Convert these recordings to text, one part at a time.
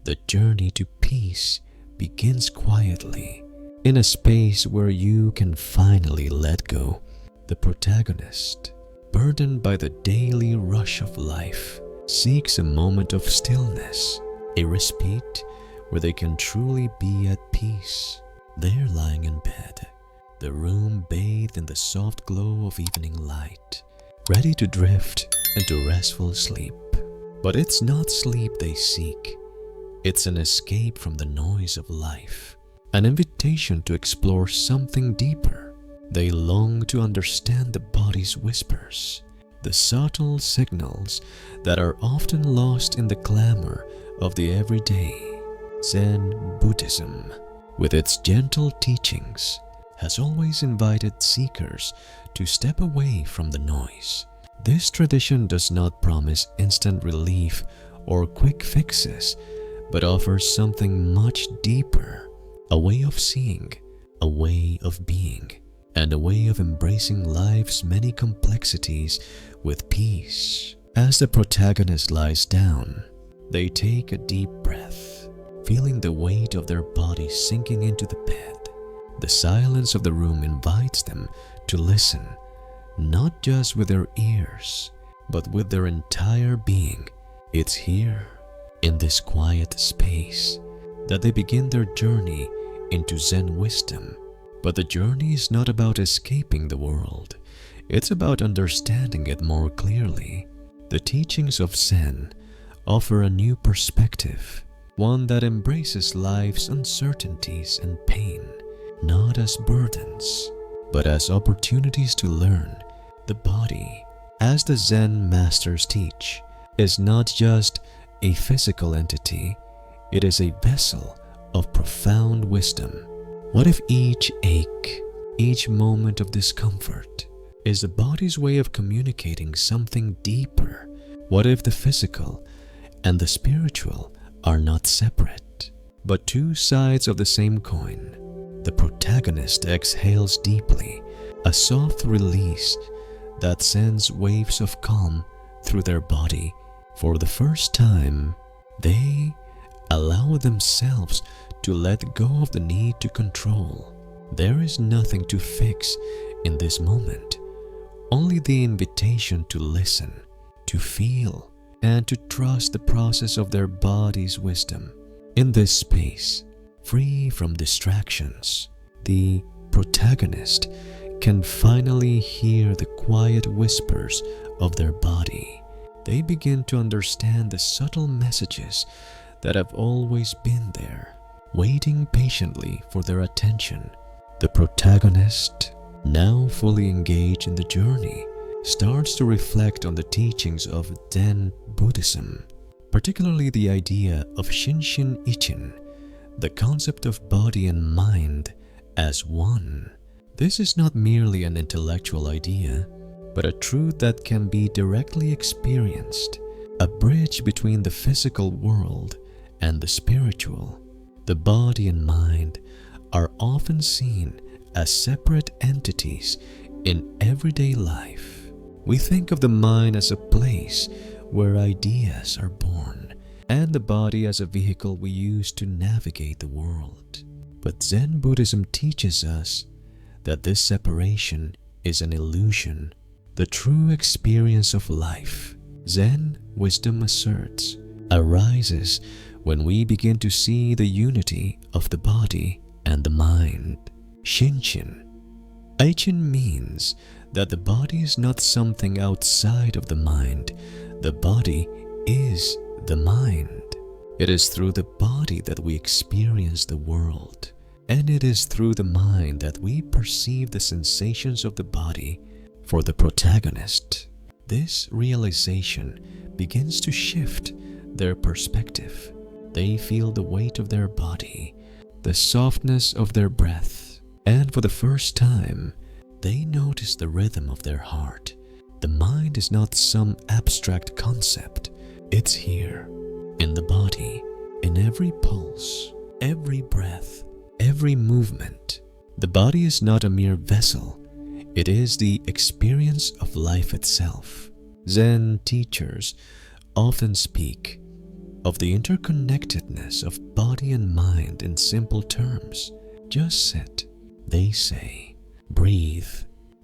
The journey to peace begins quietly, in a space where you can finally let go. The protagonist, burdened by the daily rush of life, seeks a moment of stillness, a respite where they can truly be at peace. They're lying in bed, the room bathed in the soft glow of evening light, ready to drift into restful sleep. But it's not sleep they seek. It's an escape from the noise of life, an invitation to explore something deeper. They long to understand the body's whispers, the subtle signals that are often lost in the clamor of the everyday. Zen Buddhism, with its gentle teachings, has always invited seekers to step away from the noise. This tradition does not promise instant relief or quick fixes, but offers something much deeper, a way of seeing, a way of being, and a way of embracing life's many complexities with peace. As the protagonist lies down, they take a deep breath, feeling the weight of their body sinking into the bed. The silence of the room invites them to listen, not just with their ears, but with their entire being. It's here, in this quiet space, that they begin their journey into Zen wisdom. But the journey is not about escaping the world. It's about understanding it more clearly. The teachings of Zen offer a new perspective, one that embraces life's uncertainties and pain, not as burdens, but as opportunities to learn. The body, as the Zen masters teach, is not just a physical entity. It is a vessel of profound wisdom. What if each ache, each moment of discomfort, is the body's way of communicating something deeper? What if the physical and the spiritual are not separate, but two sides of the same coin? The protagonist exhales deeply, a soft release that sends waves of calm through their body. For the first time, they allow themselves to let go of the need to control. There is nothing to fix in this moment, only the invitation to listen, to feel, and to trust the process of their body's wisdom. In this space, free from distractions, the protagonist can finally hear the quiet whispers of their body. They begin to understand the subtle messages that have always been there, waiting patiently for their attention. The protagonist, now fully engaged in the journey, starts to reflect on the teachings of Zen Buddhism, particularly the idea of Shinshin ichin, the concept of body and mind as one. This is not merely an intellectual idea, but a truth that can be directly experienced, a bridge between the physical world and the spiritual. The body and mind are often seen as separate entities in everyday life. We think of the mind as a place where ideas are born, and the body as a vehicle we use to navigate the world. But Zen Buddhism teaches us that this separation is an illusion. The true experience of life, Zen wisdom asserts, arises when we begin to see the unity of the body and the mind. Shinshin. Ichin means that the body is not something outside of the mind. The body is the mind. It is through the body that we experience the world, and it is through the mind that we perceive the sensations of the body. For the protagonist, this realization begins to shift their perspective. They feel the weight of their body, the softness of their breath, and for the first time, they notice the rhythm of their heart. The mind is not some abstract concept. It's here, in the body, in every pulse, every breath, every movement. The body is not a mere vessel. It is the experience of life itself. Zen teachers often speak of the interconnectedness of body and mind in simple terms. Just sit, they say. Breathe.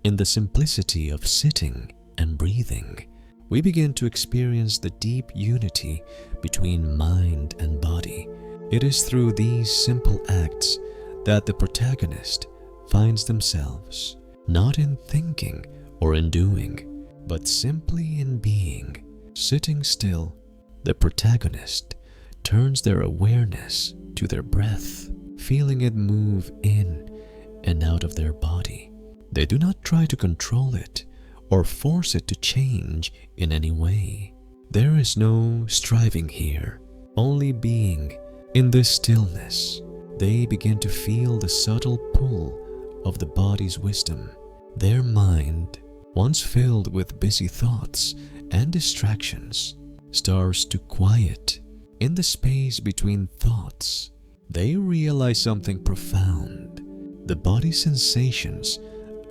In the simplicity of sitting and breathing, we begin to experience the deep unity between mind and body. It is through these simple acts that the protagonist finds themselves, not in thinking or in doing, but simply in being. Sitting still, the protagonist turns their awareness to their breath, feeling it move in and out of their body. They do not try to control it or force it to change in any way. There is no striving here, only being. In this stillness, they begin to feel the subtle pull of the body's wisdom. Their mind, once filled with busy thoughts and distractions, starts to quiet. In the space between thoughts, they realize something profound. The body's sensations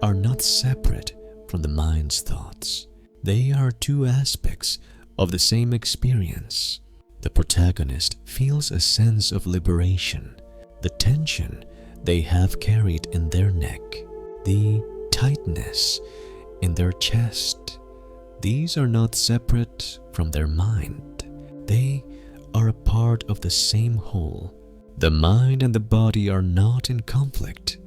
are not separate from the mind's thoughts. They are two aspects of the same experience. The protagonist feels a sense of liberation. The tension they have carried in their neck, the tightness in their chest, these are not separate from their mind. They are a part of the same whole. The mind and the body are not in conflict.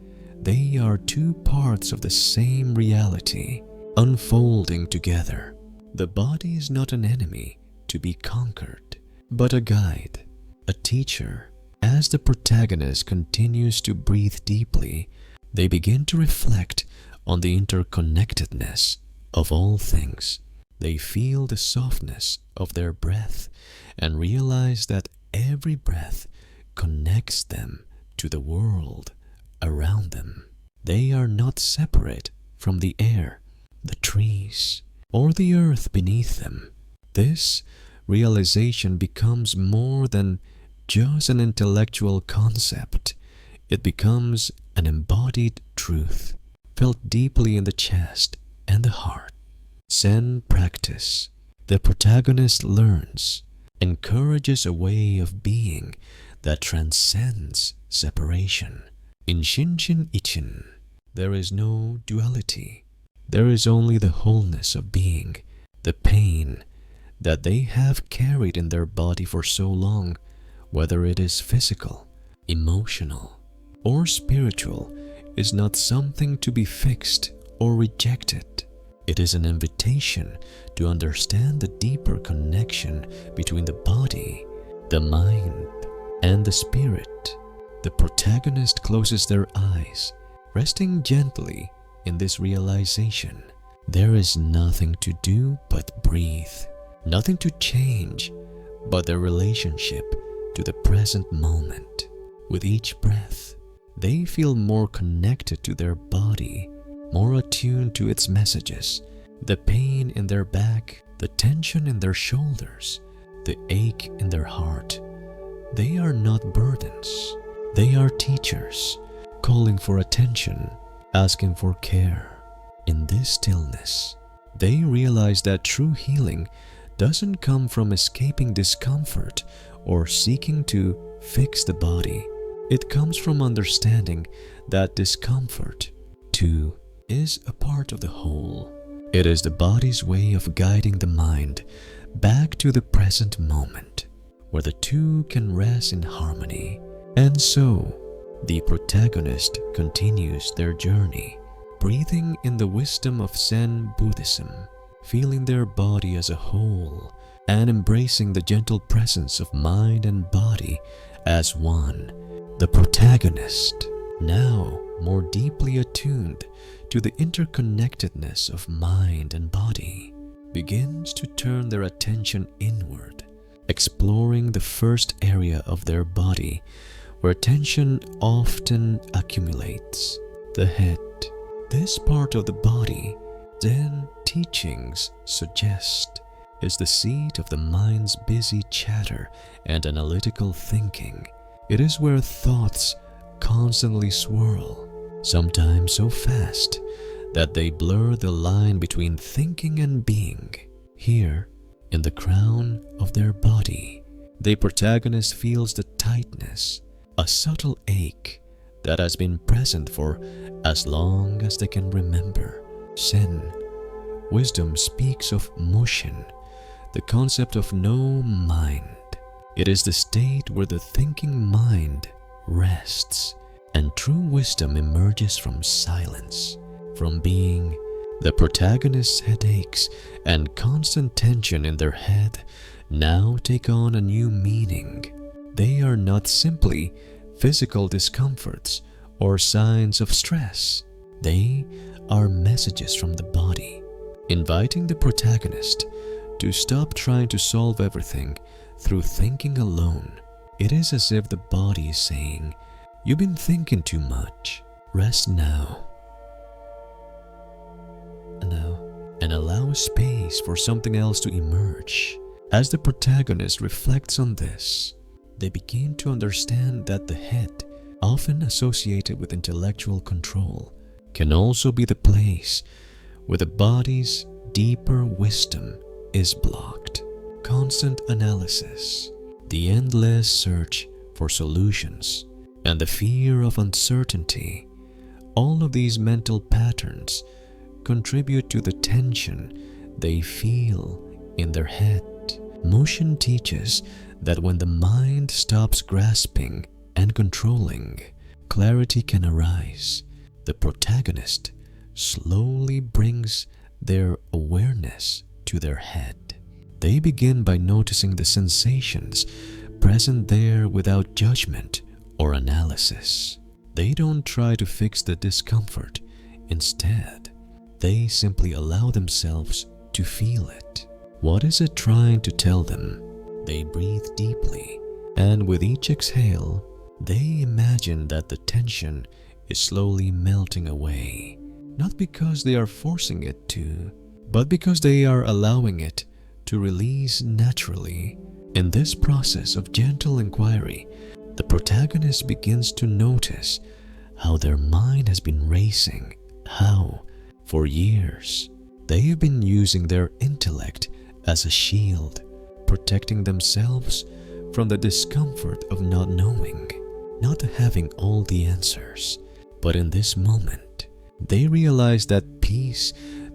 They are two parts of the same reality, unfolding together. The body is not an enemy to be conquered, but a guide, a teacher. As the protagonist continues to breathe deeply, they begin to reflect on the interconnectedness of all things. They feel the softness of their breath and realize that every breath connects them to the world around them. They are not separate from the air, the trees, or the earth beneath them. This realization becomes more than just an intellectual concept. It becomes an embodied truth, felt deeply in the chest and the heart. Zen practice, the protagonist learns, encourages a way of being that transcends separation. In Shinshin ichin, there is no duality. There is only the wholeness of being. The pain that they have carried in their body for so long, whether it is physical, emotional, or spiritual, is not something to be fixed or rejected. It is an invitation to understand the deeper connection between the body, the mind, and the spirit. The protagonist closes their eyes, resting gently in this realization. There is nothing to do but breathe, nothing to change but their relationship to the present moment. With each breath, they feel more connected to their body, more attuned to its messages. The pain in their back, the tension in their shoulders, the ache in their heart, they are not burdens. They are teachers, calling for attention, asking for care. In this stillness, they realize that true healing doesn't come from escaping discomfort or seeking to fix the body. It comes from understanding that discomfort, too, is a part of the whole. It is the body's way of guiding the mind back to the present moment, where the two can rest in harmony. And so, the protagonist continues their journey, breathing in the wisdom of Zen Buddhism, feeling their body as a whole, and embracing the gentle presence of mind and body as one. The protagonist, now more deeply attuned to the interconnectedness of mind and body, begins to turn their attention inward, exploring the first area of their body where tension often accumulates, the head. This part of the body, Zen teachings suggest, is the seat of the mind's busy chatter and analytical thinking. It is where thoughts constantly swirl, sometimes so fast that they blur the line between thinking and being. Here, in the crown of their body, the protagonist feels the tightness, a subtle ache that has been present for as long as they can remember. Zen wisdom speaks of mushin, the concept of no mind. It is the state where the thinking mind rests and true wisdom emerges from silence. From being the protagonist's headaches and constant tension in their head now take on a new meaning. They are not simply physical discomforts or signs of stress. They are messages from the body, inviting the protagonist to stop trying to solve everything through thinking alone. It is as if the body is saying, "You've been thinking too much. Rest now." And allow space for something else to emerge. As the protagonist reflects on this, they begin to understand that the head, often associated with intellectual control, can also be the place where the body's deeper wisdom is blocked. Constant analysis, the endless search for solutions, and the fear of uncertainty, all of these mental patterns contribute to the tension they feel in their head. Mushin teaches that when the mind stops grasping and controlling, clarity can arise. The protagonist slowly brings their awareness to their head. They begin by noticing the sensations present there without judgment or analysis. They don't try to fix the discomfort. Instead, they simply allow themselves to feel it. What is it trying to tell them? They breathe deeply, and with each exhale, they imagine that the tension is slowly melting away. Not because they are forcing it to, but because they are allowing it to release naturally. In this process of gentle inquiry, the protagonist begins to notice how their mind has been racing, how, for years, they have been using their intellect as a shield, protecting themselves from the discomfort of not knowing, not having all the answers. But in this moment, they realize that peace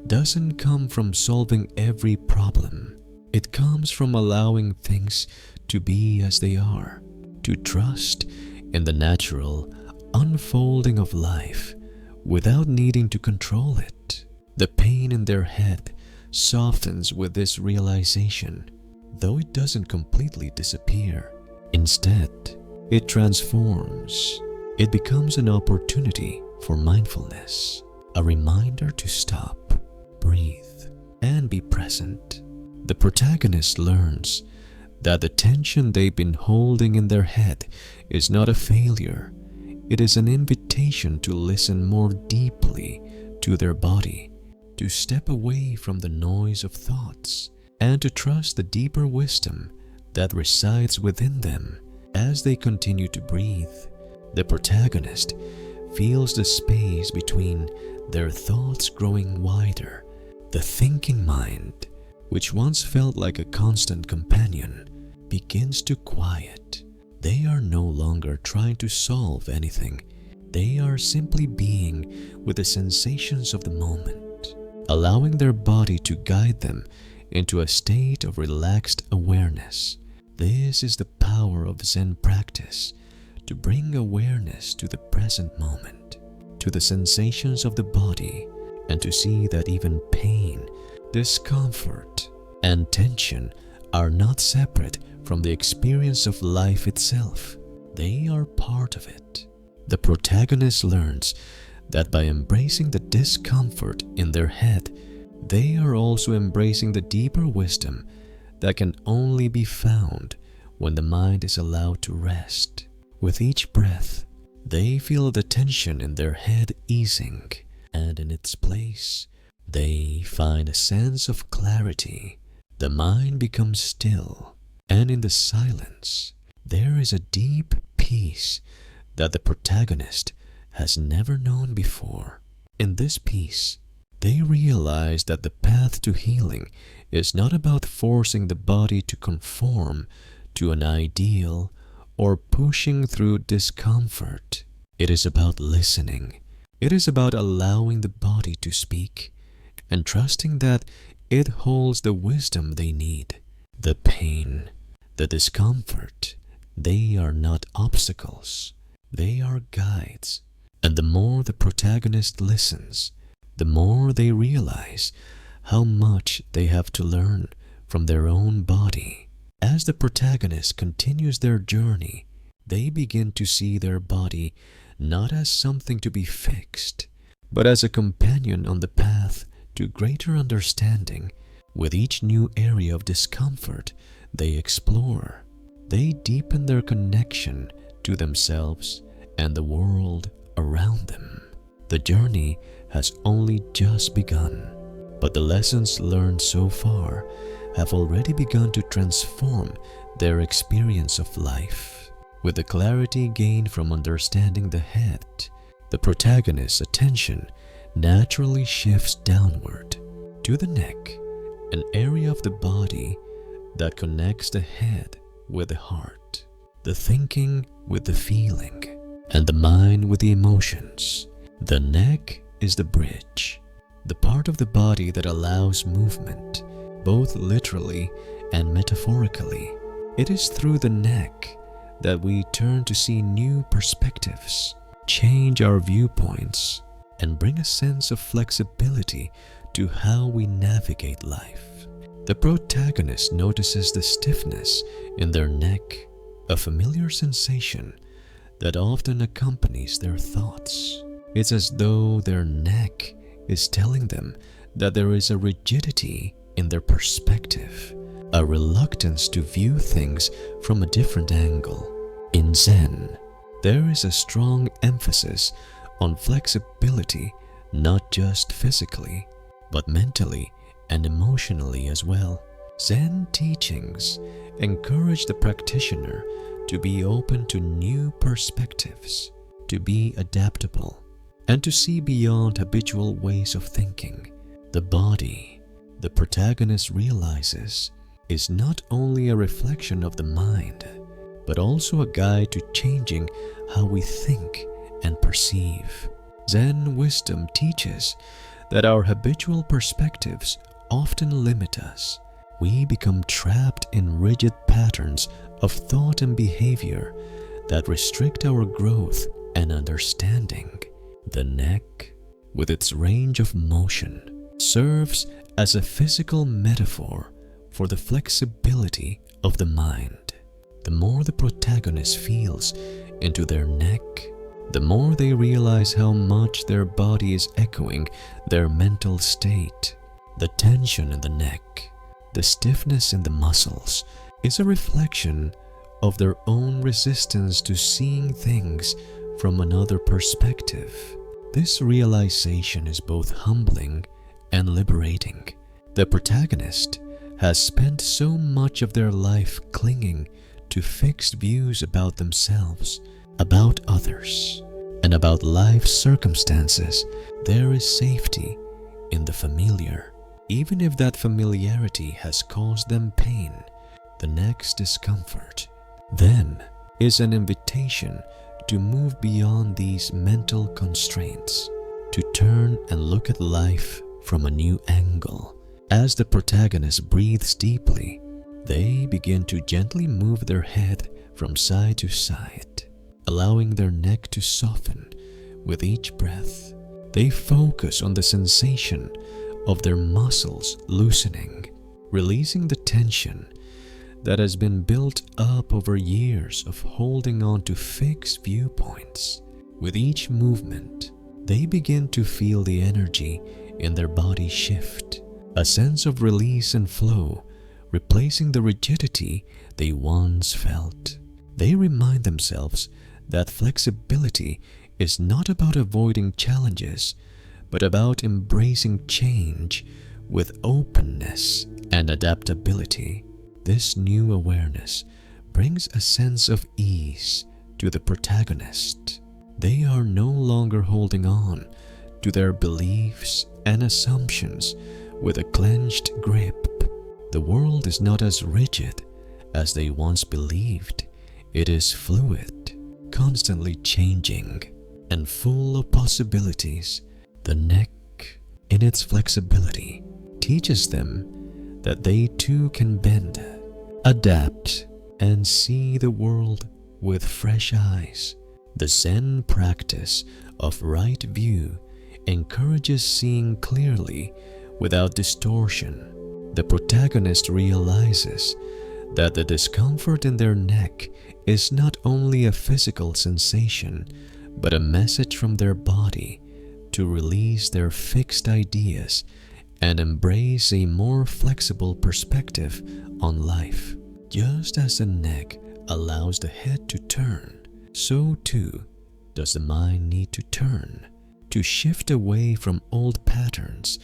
doesn't come from solving every problem. It comes from allowing things to be as they are, to trust in the natural unfolding of life without needing to control it. The pain in their head softens with this realization, though it doesn't completely disappear. Instead, it transforms. It becomes an opportunity for mindfulness, a reminder to stop, breathe, and be present. The protagonist learns that the tension they've been holding in their head is not a failure. It is an invitation to listen more deeply to their body, to step away from the noise of thoughts, and to trust the deeper wisdom that resides within them. As they continue to breathe, the protagonist feels the space between their thoughts growing wider. The thinking mind, which once felt like a constant companion, begins to quiet. They are no longer trying to solve anything. They are simply being with the sensations of the moment, allowing their body to guide them into a state of relaxed awareness. This is the power of Zen practice, to bring awareness to the present moment, to the sensations of the body, and to see that even pain, discomfort, and tension are not separate from the experience of life itself. They are part of it. The protagonist learns that by embracing the discomfort in their head, they are also embracing the deeper wisdom that can only be found when the mind is allowed to rest. With each breath, they feel the tension in their head easing, and in its place, they find a sense of clarity. The mind becomes still, and in the silence, there is a deep peace that the protagonist has never known before. In this peace, they realize that the path to healing is not about forcing the body to conform to an ideal or pushing through discomfort. It is about listening. It is about allowing the body to speak and trusting that it holds the wisdom they need. The pain, the discomfort, they are not obstacles. They are guides. And the more the protagonist listens, the more they realize how much they have to learn from their own body. As the protagonist continues their journey, they begin to see their body not as something to be fixed, but as a companion on the path to greater understanding. With each new area of discomfort they explore, they deepen their connection to themselves and the world around them. The journey has only just begun, but the lessons learned so far have already begun to transform their experience of life. With the clarity gained from understanding the head, the protagonist's attention naturally shifts downward to the neck, an area of the body that connects the head with the heart, the thinking with the feeling, and the mind with the emotions. The neck is the bridge, the part of the body that allows movement, both literally and metaphorically. It is through the neck that we turn to see new perspectives, change our viewpoints, and bring a sense of flexibility to how we navigate life. The protagonist notices the stiffness in their neck, a familiar sensation that often accompanies their thoughts. It's as though their neck is telling them that there is a rigidity in their perspective, a reluctance to view things from a different angle. In Zen, there is a strong emphasis on flexibility, not just physically, but mentally and emotionally as well. Zen teachings encourage the practitioner to be open to new perspectives, to be adaptable, and to see beyond habitual ways of thinking. The body, the protagonist realizes, is not only a reflection of the mind, but also a guide to changing how we think and perceive. Zen wisdom teaches that our habitual perspectives often limit us. We become trapped in rigid patterns of thought and behavior that restrict our growth and understanding. The neck, with its range of motion, serves as a physical metaphor for the flexibility of the mind. The more the protagonist feels into their neck, the more they realize how much their body is echoing their mental state. The tension in the neck, the stiffness in the muscles, is a reflection of their own resistance to seeing things from another perspective. This realization is both humbling and liberating. The protagonist has spent so much of their life clinging to fixed views about themselves, about others, and about life's circumstances. There is safety in the familiar, even if that familiarity has caused them pain. The next discomfort, then, is an invitation to move beyond these mental constraints, to turn and look at life from a new angle. As the protagonist breathes deeply, they begin to gently move their head from side to side, allowing their neck to soften with each breath. They focus on the sensation of their muscles loosening, releasing the tension that has been built up over years of holding on to fixed viewpoints. With each movement, they begin to feel the energy in their body shift, a sense of release and flow, replacing the rigidity they once felt. They remind themselves that flexibility is not about avoiding challenges, but about embracing change with openness and adaptability. This new awareness brings a sense of ease to the protagonist. They are no longer holding on to their beliefs and assumptions with a clenched grip. The world is not as rigid as they once believed, it is fluid, constantly changing, and full of possibilities. The neck, in its flexibility, teaches them that they too can bend, adapt, and see the world with fresh eyes. The Zen practice of right view encourages seeing clearly without distortion. The protagonist realizes that the discomfort in their neck is not only a physical sensation, but a message from their body to release their fixed ideas and embrace a more flexible perspective on life. Just as the neck allows the head to turn, so too does the mind need to turn, to shift away from old patterns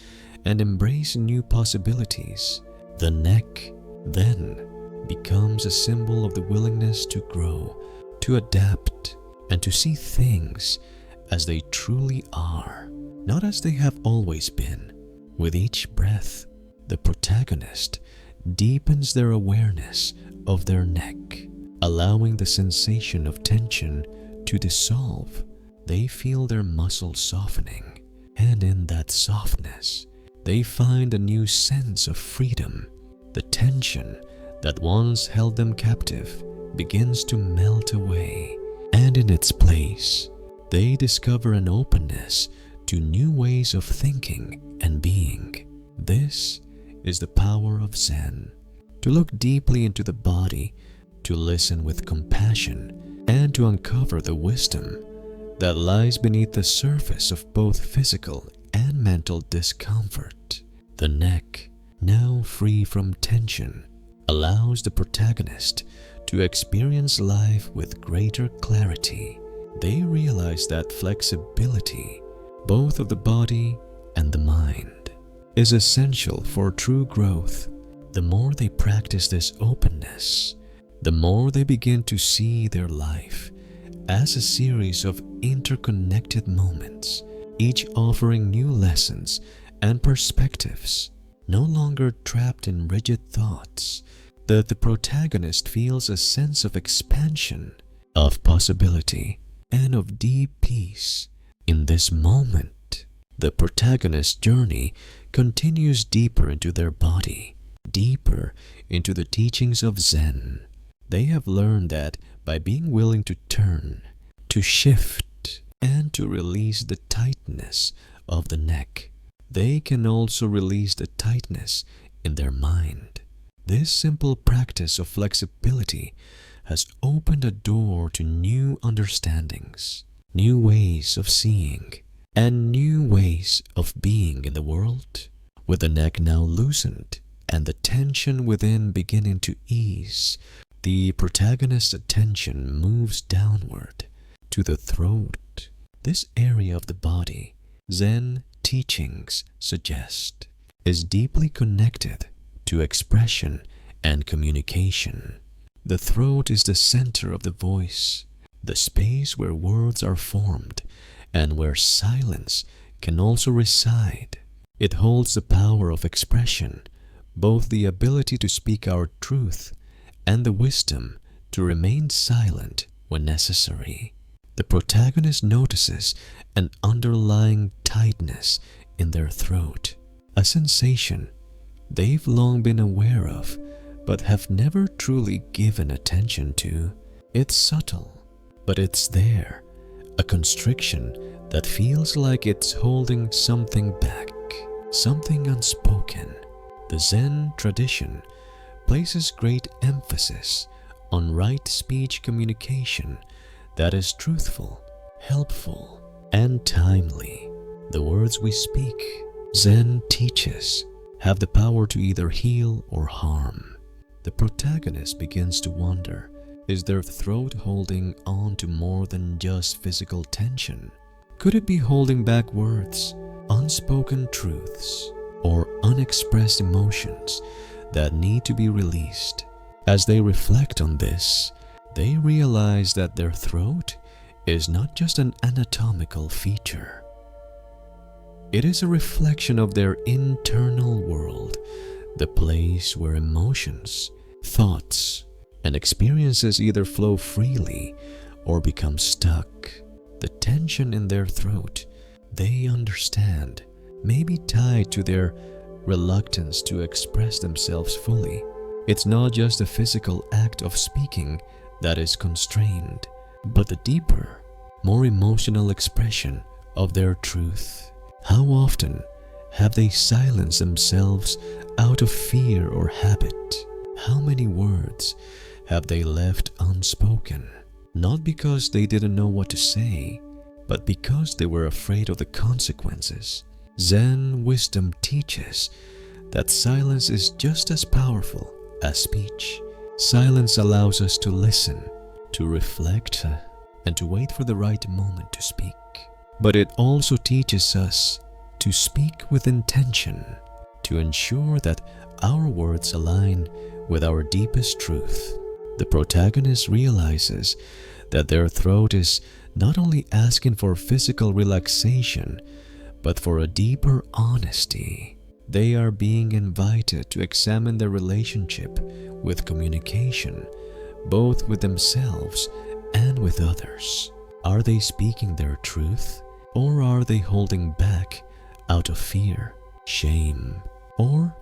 and embrace new possibilities. The neck, then, becomes a symbol of the willingness to grow, to adapt, and to see things as they truly are, not as they have always been. With each breath, the protagonist deepens their awareness of their neck, allowing the sensation of tension to dissolve. They feel their muscles softening, and in that softness, they find a new sense of freedom. The tension that once held them captive begins to melt away, and in its place, they discover an openness to new ways of thinking and being. This is the power of Zen. To look deeply into the body, to listen with compassion, and to uncover the wisdom that lies beneath the surface of both physical and mental discomfort. The neck, now free from tension, allows the protagonist to experience life with greater clarity. They realize that flexibility, both of the body and the mind, is essential for true growth. The more they practice this openness, the more they begin to see their life as a series of interconnected moments, each offering new lessons and perspectives. No longer trapped in rigid thoughts, the protagonist feels a sense of expansion, of possibility, and of deep peace. In this moment, the protagonist's journey continues deeper into their body, deeper into the teachings of Zen. They have learned that by being willing to turn, to shift, and to release the tightness of the neck, they can also release the tightness in their mind. This simple practice of flexibility has opened a door to new understandings, new ways of seeing, and new ways of being in the world. With the neck now loosened and the tension within beginning to ease, the protagonist's attention moves downward to the throat. This area of the body, Zen teachings suggest, is deeply connected to expression and communication. The throat is the center of the voice, the space where words are formed and where silence can also reside. It holds the power of expression, both the ability to speak our truth and the wisdom to remain silent when necessary. The protagonist notices an underlying tightness in their throat, a sensation they've long been aware of but have never truly given attention to. It's subtle, but it's there, a constriction that feels like it's holding something back, something unspoken. The Zen tradition places great emphasis on right speech communication that is truthful, helpful, and timely. The words we speak, Zen teaches, have the power to either heal or harm. The protagonist begins to wonder, is their throat holding on to more than just physical tension? Could it be holding back words, unspoken truths, or unexpressed emotions that need to be released? As they reflect on this, they realize that their throat is not just an anatomical feature. It is a reflection of their internal world, the place where emotions, thoughts, and experiences either flow freely or become stuck. The tension in their throat, they understand, may be tied to their reluctance to express themselves fully. It's not just the physical act of speaking that is constrained, but the deeper, more emotional expression of their truth. How often have they silenced themselves out of fear or habit? How many words have they left unspoken? Not because they didn't know what to say, but because they were afraid of the consequences. Zen wisdom teaches that silence is just as powerful as speech. Silence allows us to listen, to reflect, and to wait for the right moment to speak. But it also teaches us to speak with intention, to ensure that our words align with our deepest truth. The protagonist realizes that their throat is not only asking for physical relaxation, but for a deeper honesty. They are being invited to examine their relationship with communication, both with themselves and with others. Are they speaking their truth, or are they holding back out of fear, shame, or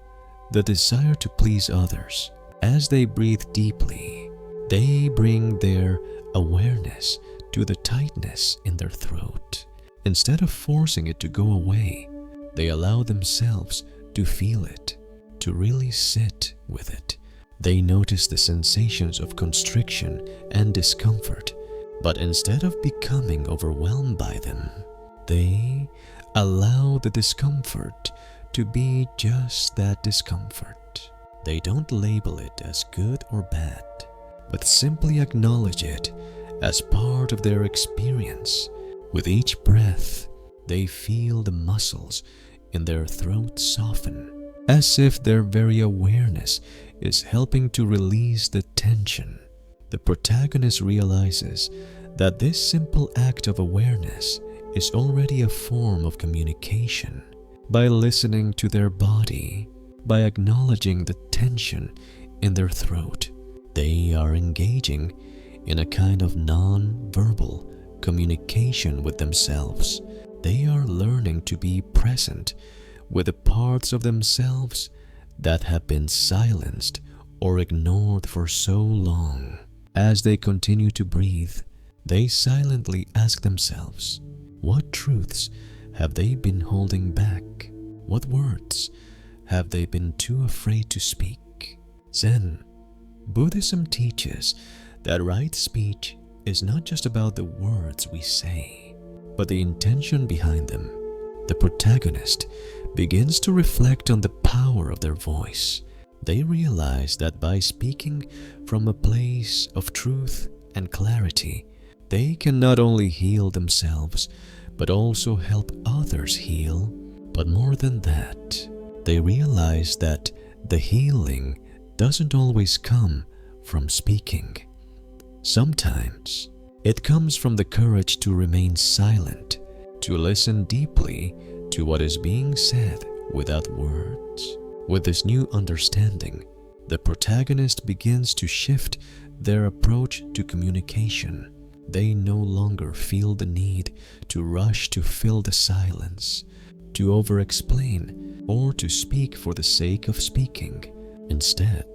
the desire to please others? As they breathe deeply, they bring their awareness to the tightness in their throat. Instead of forcing it to go away, they allow themselves to feel it, to really sit with it. They notice the sensations of constriction and discomfort, but instead of becoming overwhelmed by them, they allow the discomfort to be just that discomfort. They don't label it as good or bad, but simply acknowledge it as part of their experience. With each breath, they feel the muscles in their throat soften, as if their very awareness is helping to release the tension. The protagonist realizes that this simple act of awareness is already a form of communication. By listening to their body, by acknowledging the tension in their throat, they are engaging in a kind of non-verbal communication with themselves. They are learning to be present with the parts of themselves that have been silenced or ignored for so long. As they continue to breathe, they silently ask themselves, what truths have they been holding back? What words have they been too afraid to speak? Zen Buddhism teaches that right speech is not just about the words we say, but the intention behind them. The protagonist begins to reflect on the power of their voice. They realize that by speaking from a place of truth and clarity, they can not only heal themselves, but also help others heal. But more than that, they realize that the healing doesn't always come from speaking. Sometimes it comes from the courage to remain silent, to listen deeply to what is being said without words. With this new understanding, the protagonist begins to shift their approach to communication. They no longer feel the need to rush to fill the silence, to over-explain, or to speak for the sake of speaking. Instead,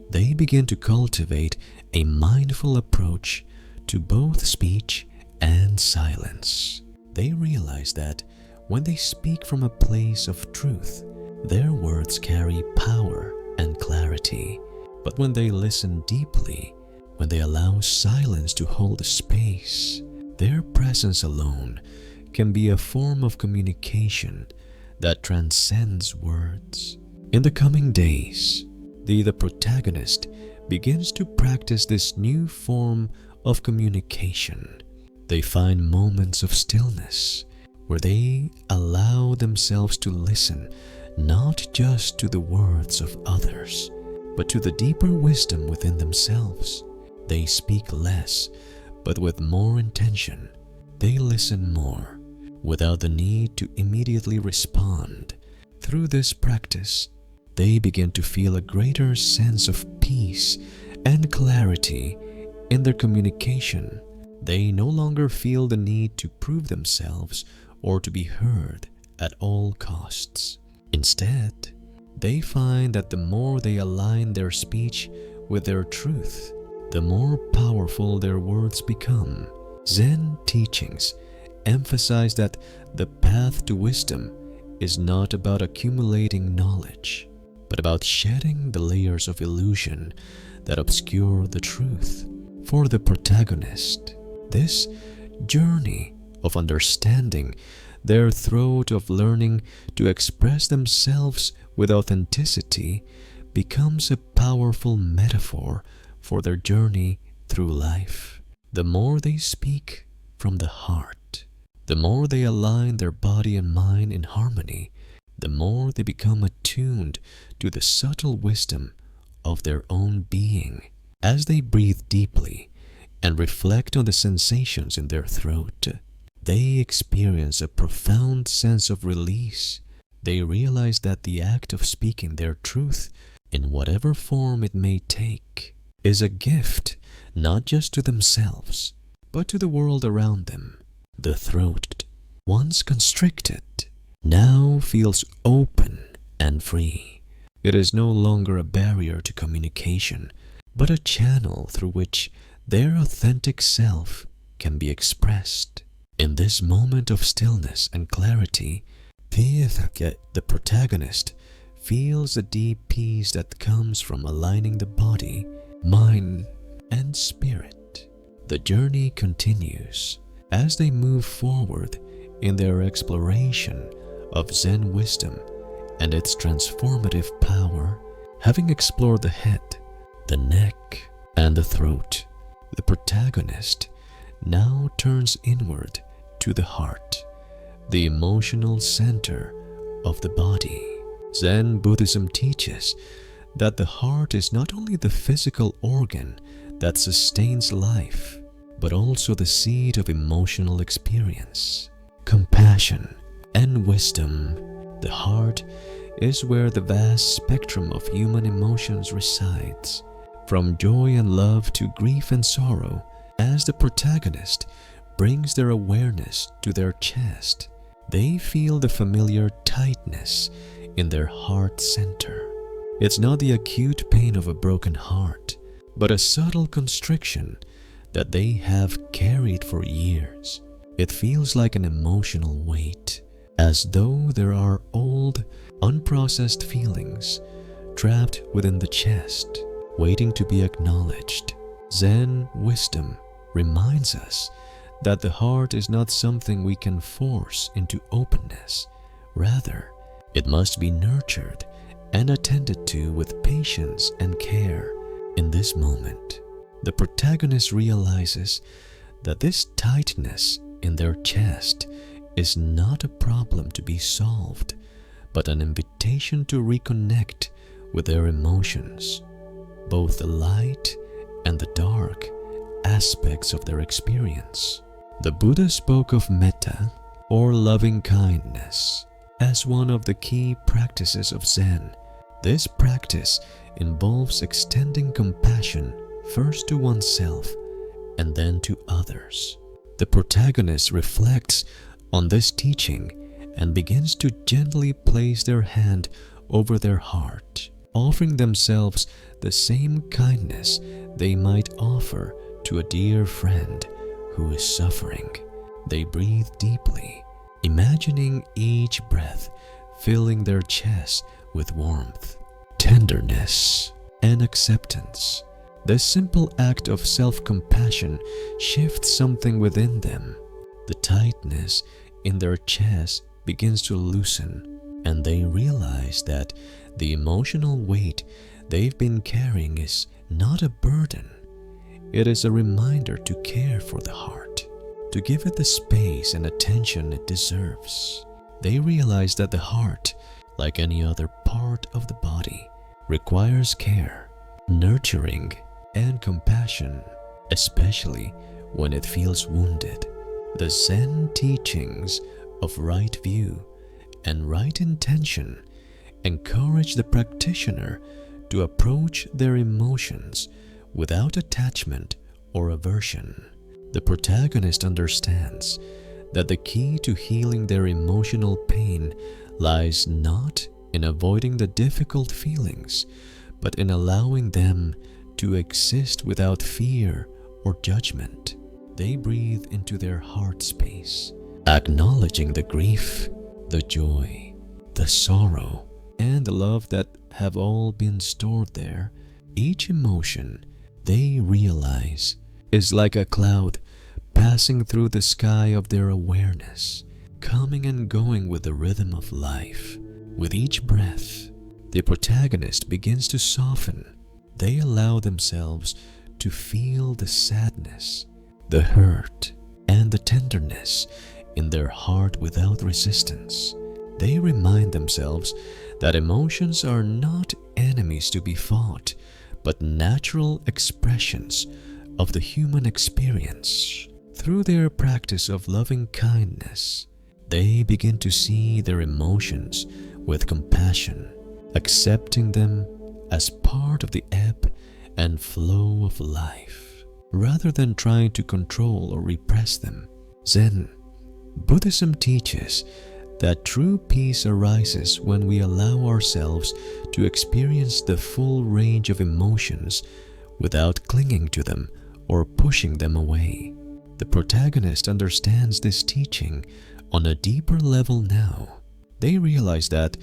they begin to cultivate a mindful approach to both speech and silence. They realize that when they speak from a place of truth, their words carry power and clarity. But when they listen deeply, when they allow silence to hold space, their presence alone can be a form of communication that transcends words. In the coming days, the protagonist begins to practice this new form of communication. They find moments of stillness where they allow themselves to listen not just to the words of others, but to the deeper wisdom within themselves. They speak less, but with more intention. They listen more, without the need to immediately respond. Through this practice, they begin to feel a greater sense of peace and clarity in their communication. They no longer feel the need to prove themselves or to be heard at all costs. Instead, they find that the more they align their speech with their truth, the more powerful their words become. Zen teachings emphasize that the path to wisdom is not about accumulating knowledge, but about shedding the layers of illusion that obscure the truth. For the protagonist, this journey of understanding their throat of learning to express themselves with authenticity becomes a powerful metaphor for their journey through life. The more they speak from the heart, the more they align their body and mind in harmony, the more they become attuned to the subtle wisdom of their own being. As they breathe deeply and reflect on the sensations in their throat, they experience a profound sense of release. They realize that the act of speaking their truth, in whatever form it may take, is a gift not just to themselves, but to the world around them. The throat, once constricted, now feels open and free. It is no longer a barrier to communication, but a channel through which their authentic self can be expressed. In this moment of stillness and clarity, the protagonist feels the deep peace that comes from aligning the body, mind, and spirit. The journey continues as they move forward in their exploration of Zen wisdom and its transformative power. Having explored the head, the neck, and the throat, the protagonist now turns inward to the heart, the emotional center of the body. Zen Buddhism teaches that the heart is not only the physical organ that sustains life, but also the seat of emotional experience, compassion, and wisdom. The heart is where the vast spectrum of human emotions resides, from joy and love to grief and sorrow. As the protagonist brings their awareness to their chest, they feel the familiar tightness in their heart center. It's not the acute pain of a broken heart, but a subtle constriction that they have carried for years. It feels like an emotional weight, as though there are old, unprocessed feelings trapped within the chest, waiting to be acknowledged. Zen wisdom reminds us that the heart is not something we can force into openness. Rather, it must be nurtured and attended to with patience and care. In this moment, the protagonist realizes that this tightness in their chest is not a problem to be solved, but an invitation to reconnect with their emotions, both the light and the dark aspects of their experience. The Buddha spoke of metta, or loving kindness, as one of the key practices of Zen. This practice involves extending compassion first to oneself and then to others. The protagonist reflects on this teaching and begins to gently place their hand over their heart, offering themselves the same kindness they might offer to a dear friend who is suffering. They breathe deeply, imagining each breath filling their chest with warmth, tenderness, and acceptance. The simple act of self-compassion shifts something within them. The tightness in their chest begins to loosen, and they realize that the emotional weight they've been carrying is not a burden. It is a reminder to care for the heart, to give it the space and attention it deserves. They realize that the heart, like any other part of the body, requires care, nurturing, and compassion, especially when it feels wounded. The Zen teachings of right view and right intention encourage the practitioner to approach their emotions without attachment or aversion. The protagonist understands that the key to healing their emotional pain lies not in avoiding the difficult feelings, but in allowing them to exist without fear or judgment. They breathe into their heart space, acknowledging the grief, the joy, the sorrow, and the love that have all been stored there. Each emotion, they realize, is like a cloud passing through the sky of their awareness, coming and going with the rhythm of life. With each breath, the protagonist begins to soften. They allow themselves to feel the sadness, the hurt, and the tenderness in their heart without resistance. They remind themselves that emotions are not enemies to be fought, but natural expressions of the human experience. Through their practice of loving kindness, they begin to see their emotions with compassion, accepting them as part of the ebb and flow of life, rather than trying to control or repress them. Zen Buddhism teaches that true peace arises when we allow ourselves to experience the full range of emotions without clinging to them or pushing them away. The protagonist understands this teaching on a deeper level now. They realize that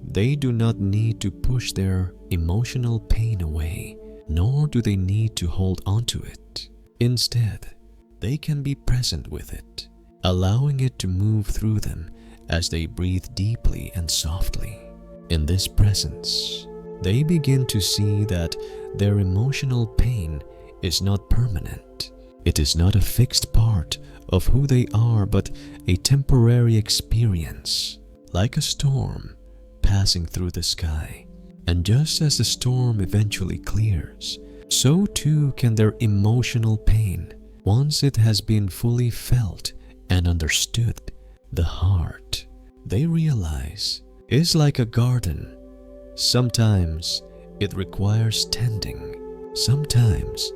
they do not need to push their emotional pain away, nor do they need to hold onto it. Instead, they can be present with it, allowing it to move through them as they breathe deeply and softly. In this presence, they begin to see that their emotional pain is not permanent. It is not a fixed part of who they are, but a temporary experience, like a storm passing through the sky. And just as the storm eventually clears, so too can their emotional pain, once it has been fully felt and understood. The heart, they realize, is like a garden. Sometimes it requires tending. Sometimes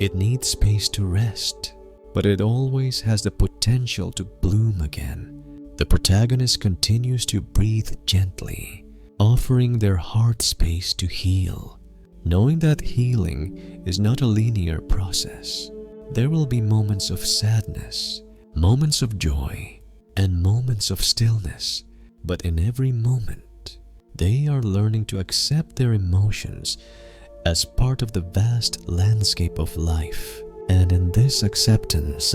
it needs space to rest, but it always has the potential to bloom again. The protagonist continues to breathe gently, offering their heart space to heal, knowing that healing is not a linear process. There will be moments of sadness, moments of joy, and moments of stillness, but in every moment, they are learning to accept their emotions as part of the vast landscape of life. And in this acceptance,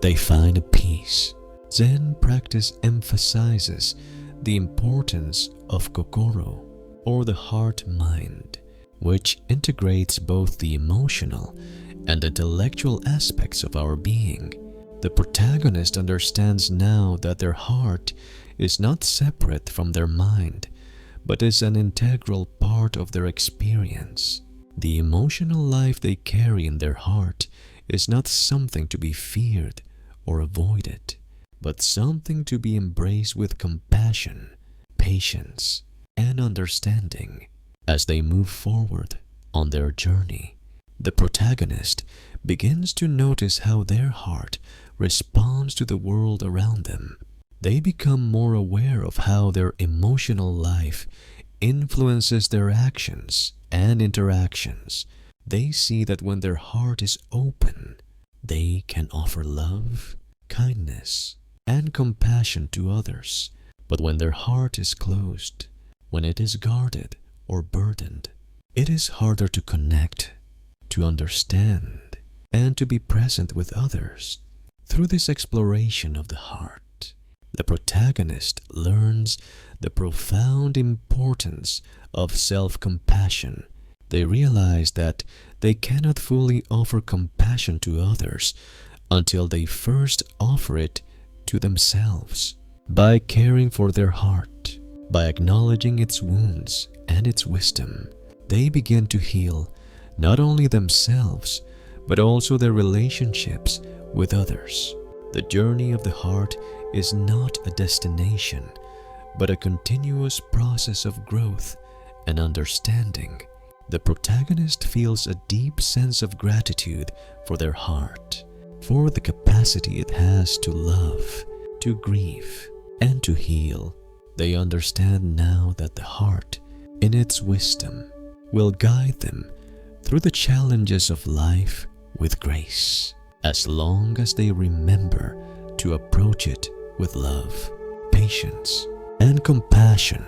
they find a peace. Zen practice emphasizes the importance of kokoro, or the heart-mind, which integrates both the emotional and intellectual aspects of our being. The protagonist understands now that their heart is not separate from their mind, but is an integral part of their experience. The emotional life they carry in their heart is not something to be feared or avoided, but something to be embraced with compassion, patience, and understanding. As they move forward on their journey, the protagonist begins to notice how their heart responds to the world around them. They become more aware of how their emotional life influences their actions and interactions. They see that when their heart is open, they can offer love, kindness, and compassion to others. But when their heart is closed, when it is guarded or burdened, it is harder to connect, to understand, and to be present with others. Through this exploration of the heart, the protagonist learns the profound importance of self-compassion. They realize that they cannot fully offer compassion to others until they first offer it to themselves. By caring for their heart, by acknowledging its wounds and its wisdom, they begin to heal not only themselves, but also their relationships with others. The journey of the heart is not a destination, but a continuous process of growth and understanding. the protagonist feels a deep sense of gratitude for their heart, for the capacity it has to love, to grieve, and to heal. They understand now that the heart, in its wisdom, will guide them through the challenges of life with grace, as long as they remember to approach it with love, patience, and compassion.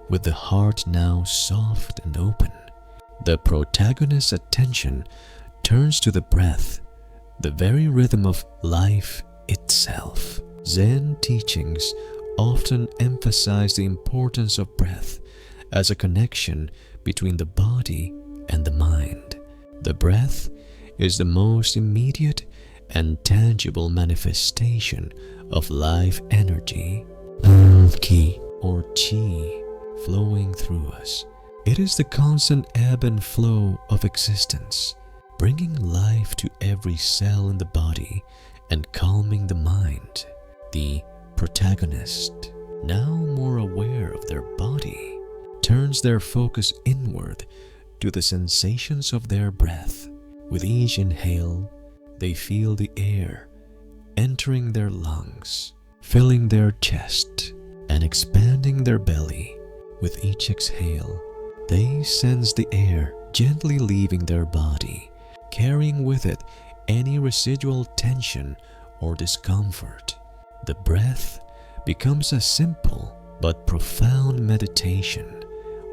With the heart now soft and open, the protagonist's attention turns to the breath, the very rhythm of life itself. Zen teachings often emphasize the importance of breath as a connection between the body and the mind. The breath is the most immediate and tangible manifestation of life energy, ki or chi, flowing through us. It is the constant ebb and flow of existence, bringing life to every cell in the body and calming the mind. The protagonist, now more aware of their body, turns their focus inward to the sensations of their breath. With each inhale, they feel the air entering their lungs, filling their chest, and expanding their belly. With each exhale, they sense the air gently leaving their body, carrying with it any residual tension or discomfort. The breath becomes a simple but profound meditation,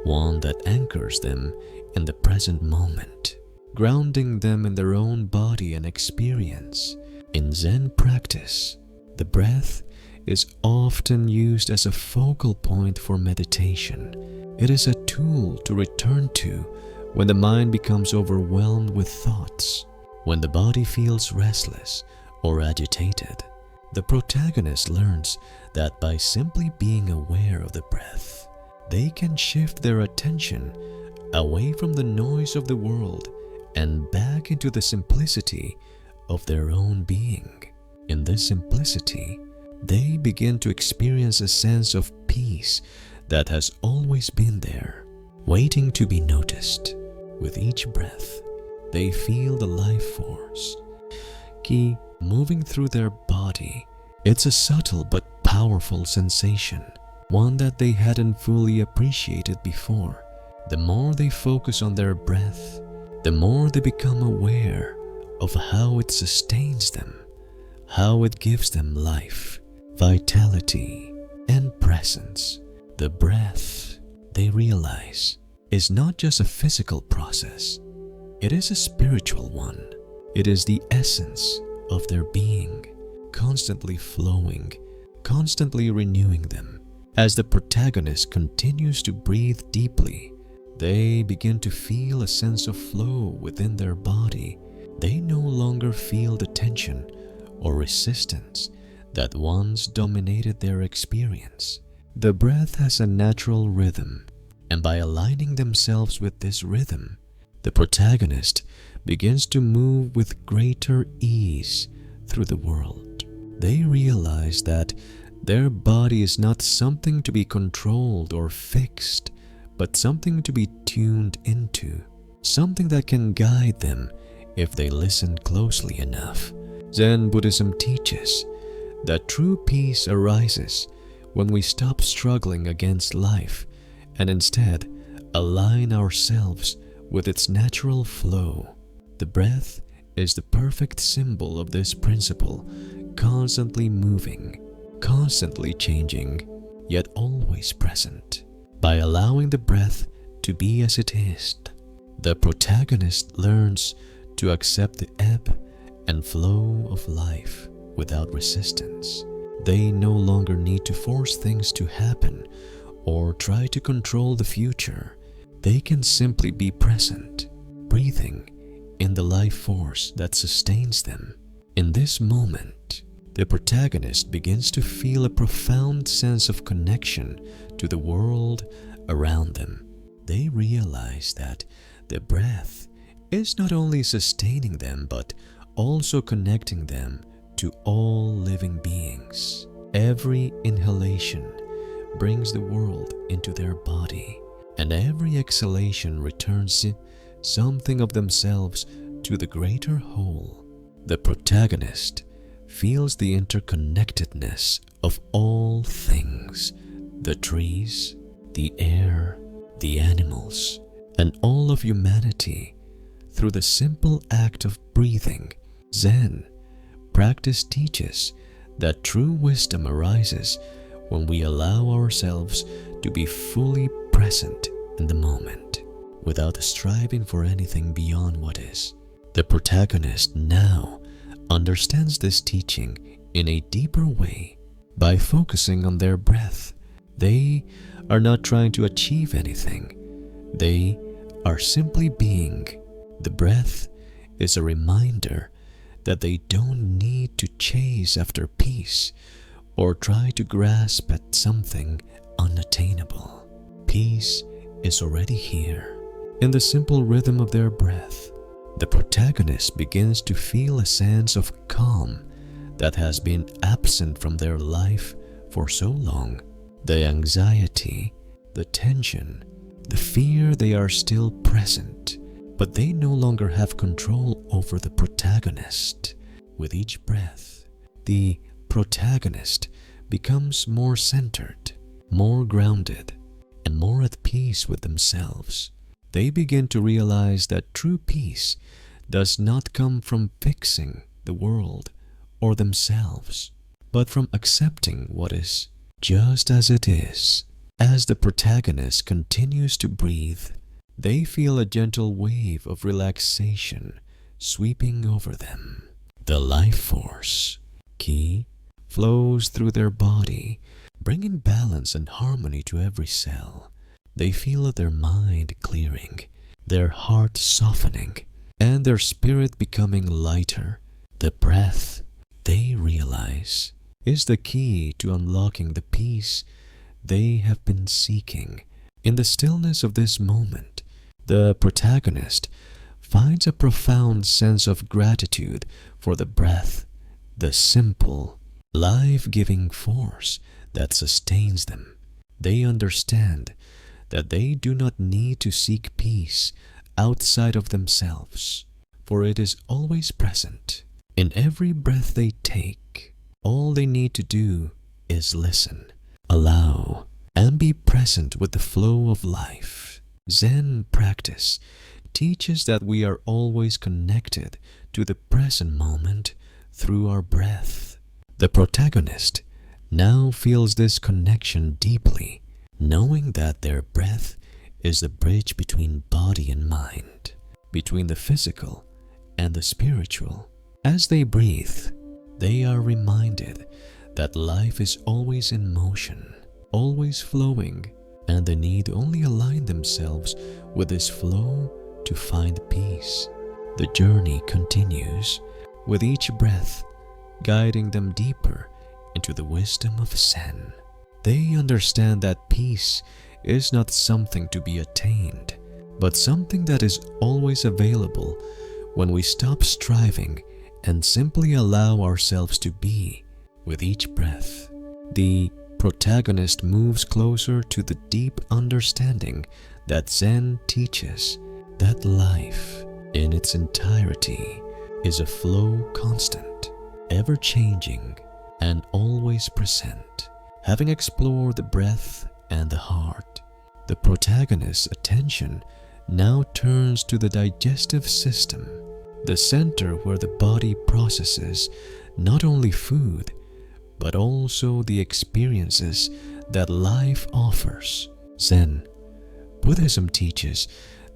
one that anchors them in the present moment, grounding them in their own body and experience. In Zen practice, the breath is often used as a focal point for meditation. It is a tool to return to when the mind becomes overwhelmed with thoughts, when the body feels restless or agitated. The protagonist learns that by simply being aware of the breath, they can shift their attention away from the noise of the world and back into the simplicity of their own being. In this simplicity, they begin to experience a sense of peace that has always been there, waiting to be noticed. With each breath, they feel the life force, ki, moving through their body. It's a subtle but powerful sensation, one that they hadn't fully appreciated before. The more they focus on their breath, the more they become aware of how it sustains them, how it gives them life, vitality, and presence. The breath, they realize, is not just a physical process. It is a spiritual one. It is the essence of their being, constantly flowing, constantly renewing them. As the protagonist continues to breathe deeply, they begin to feel a sense of flow within their body. They no longer feel the tension or resistance that once dominated their experience. The breath has a natural rhythm, and by aligning themselves with this rhythm, the protagonist begins to move with greater ease through the world. They realize that their body is not something to be controlled or fixed, but something to be tuned into, something that can guide them if they listen closely enough. Zen Buddhism teaches that true peace arises when we stop struggling against life and instead align ourselves with its natural flow. The breath is the perfect symbol of this principle, constantly moving, constantly changing, yet always present. By allowing the breath to be as it is, the protagonist learns to accept the ebb and flow of life without resistance. They no longer need to force things to happen or try to control the future. They can simply be present, breathing in the life force that sustains them. In this moment, the protagonist begins to feel a profound sense of connection to the world around them. They realize that the breath is not only sustaining them but also connecting them to all living beings. Every inhalation brings the world into their body. and every exhalation returns something of themselves to the greater whole. The protagonist feels the interconnectedness of all things, the trees, the air, the animals, and all of humanity through the simple act of breathing. Zen practice teaches that true wisdom arises when we allow ourselves to be fully present in the moment, without striving for anything beyond what is. The protagonist now understands this teaching in a deeper way. By focusing on their breath, they are not trying to achieve anything. They are simply being. The breath is a reminder that they don't need to chase after peace or try to grasp at something unattainable. Peace is already here. In the simple rhythm of their breath, the protagonist begins to feel a sense of calm that has been absent from their life for so long. The anxiety, the tension, the fear, they are still present, but they no longer have control over the protagonist. With each breath, the protagonist becomes more centered, more grounded, and more at peace with themselves. They begin to realize that true peace does not come from fixing the world or themselves, but from accepting what is just as it is. As the protagonist continues to breathe, they feel a gentle wave of relaxation sweeping over them. The life force, Qi, flows through their body, bringing balance and harmony to every cell. They feel their mind clearing, their heart softening, and their spirit becoming lighter. The breath, they realize, is the key to unlocking the peace they have been seeking. In the stillness of this moment, the protagonist finds a profound sense of gratitude for the breath, the simple, life-giving force that sustains them. They understand that they do not need to seek peace outside of themselves, for it is always present. In every breath they take, all they need to do is listen, allow, and be present with the flow of life. Zen practice teaches that we are always connected to the present moment through our breath. The protagonist now feels this connection deeply, knowing that their breath is the bridge between body and mind, between the physical and the spiritual. As they breathe, they are reminded that life is always in motion, always flowing, and they need only align themselves with this flow to find peace. The journey continues, with each breath guiding them deeper into the wisdom of Zen. They understand that peace is not something to be attained, but something that is always available when we stop striving and simply allow ourselves to be. With each breath, the protagonist moves closer to the deep understanding that Zen teaches, that life in its entirety is a flow constant, ever-changing, and always present. Having explored the breath and the heart, the protagonist's attention now turns to the digestive system, the center where the body processes not only food, but also the experiences that life offers. Zen Buddhism teaches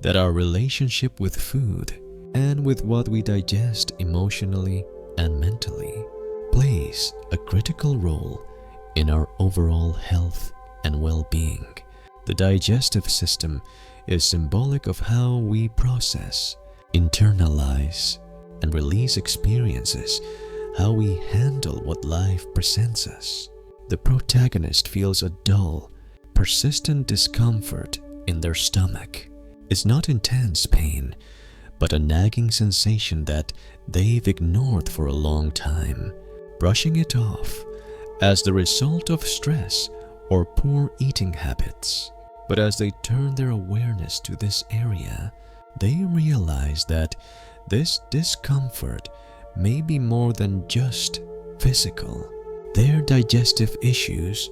that our relationship with food and with what we digest emotionally and mentally plays a critical role in our overall health and well-being. The digestive system is symbolic of how we process, internalize, and release experiences, how we handle what life presents us. The protagonist feels a dull, persistent discomfort in their stomach. It's not intense pain, but a nagging sensation that they've ignored for a long time, brushing it off as the result of stress or poor eating habits. But as they turn their awareness to this area, they realize that this discomfort may be more than just physical. Their digestive issues,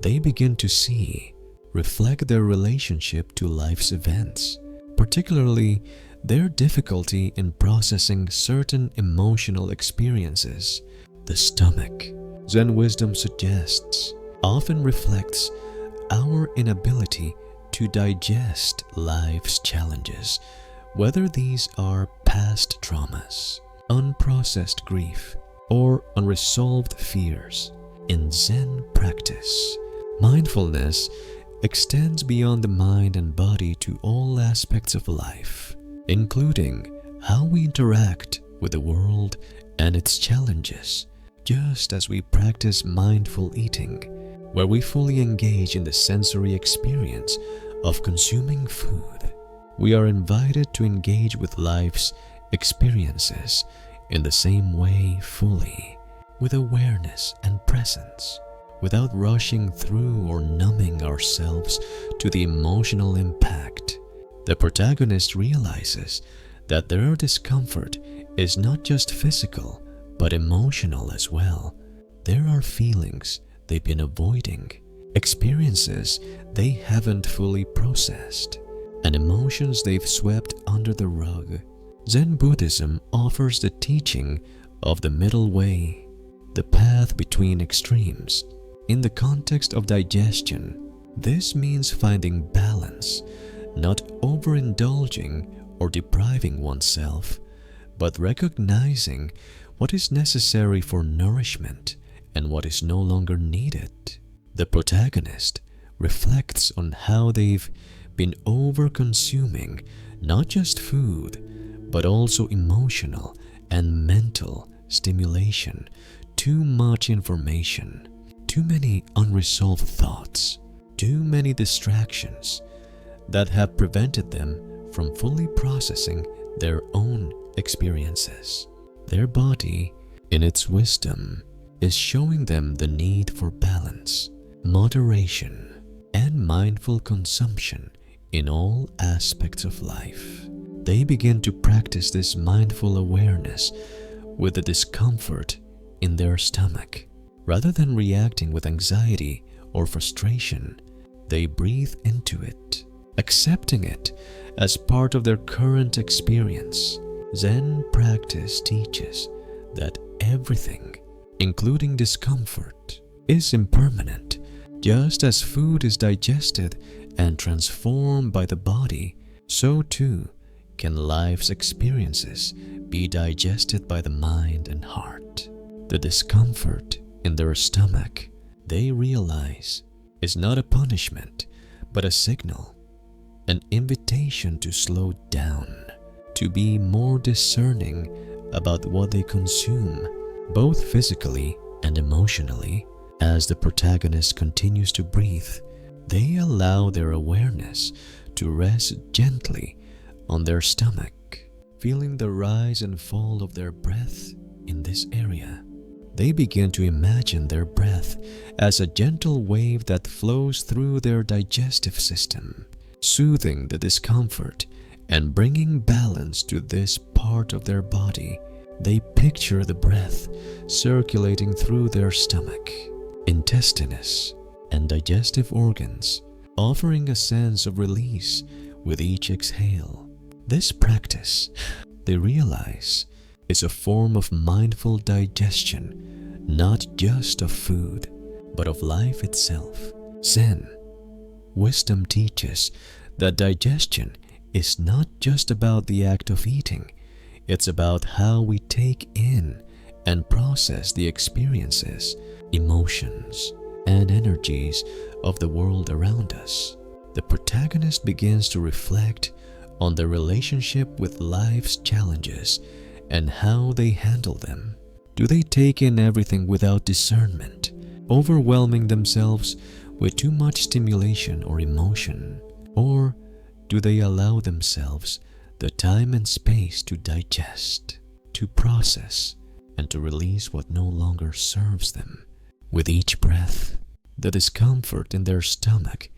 they begin to see, reflect their relationship to life's events, particularly their difficulty in processing certain emotional experiences. The stomach, Zen wisdom suggests, often reflects our inability to digest life's challenges, whether these are past traumas, unprocessed grief, or unresolved fears. In Zen practice, mindfulness extends beyond the mind and body to all aspects of life, including how we interact with the world and its challenges. Just as we practice mindful eating, where we fully engage in the sensory experience of consuming food, we are invited to engage with life's experiences in the same way fully, with awareness and presence, without rushing through or numbing ourselves to the emotional impact. The protagonist realizes that their discomfort is not just physical, but emotional as well. There are feelings they've been avoiding, experiences they haven't fully processed, and emotions they've swept under the rug. Zen Buddhism offers the teaching of the middle way, the path between extremes. In the context of digestion, this means finding balance, not overindulging or depriving oneself, but recognizing what is necessary for nourishment and what is no longer needed. The protagonist reflects on how they've been over-consuming not just food, but also emotional and mental stimulation, too much information, too many unresolved thoughts, too many distractions that have prevented them from fully processing their own experiences. Their body, in its wisdom, is showing them the need for balance, moderation, and mindful consumption in all aspects of life. They begin to practice this mindful awareness with the discomfort in their stomach. Rather than reacting with anxiety or frustration, they breathe into it, accepting it as part of their current experience. Zen practice teaches that everything, including discomfort, is impermanent. Just as food is digested and transformed by the body, so too can life's experiences be digested by the mind and heart. The discomfort in their stomach, they realize, is not a punishment, but a signal, an invitation to slow down, to be more discerning about what they consume, both physically and emotionally. As the protagonist continues to breathe, they allow their awareness to rest gently on their stomach, feeling the rise and fall of their breath in this area. They begin to imagine their breath as a gentle wave that flows through their digestive system, soothing the discomfort and bringing balance to this part of their body. They picture the breath circulating through their stomach, intestines, and digestive organs, offering a sense of release with each exhale. This practice, they realize, is a form of mindful digestion, not just of food, but of life itself. Zen wisdom teaches that digestion is not just about the act of eating, it's about how we take in and process the experiences, emotions, and energies of the world around us. The protagonist begins to reflect on their relationship with life's challenges and how they handle them. Do they take in everything without discernment, overwhelming themselves with too much stimulation or emotion? Or do they allow themselves the time and space to digest, to process, and to release what no longer serves them? With each breath, the discomfort in their stomach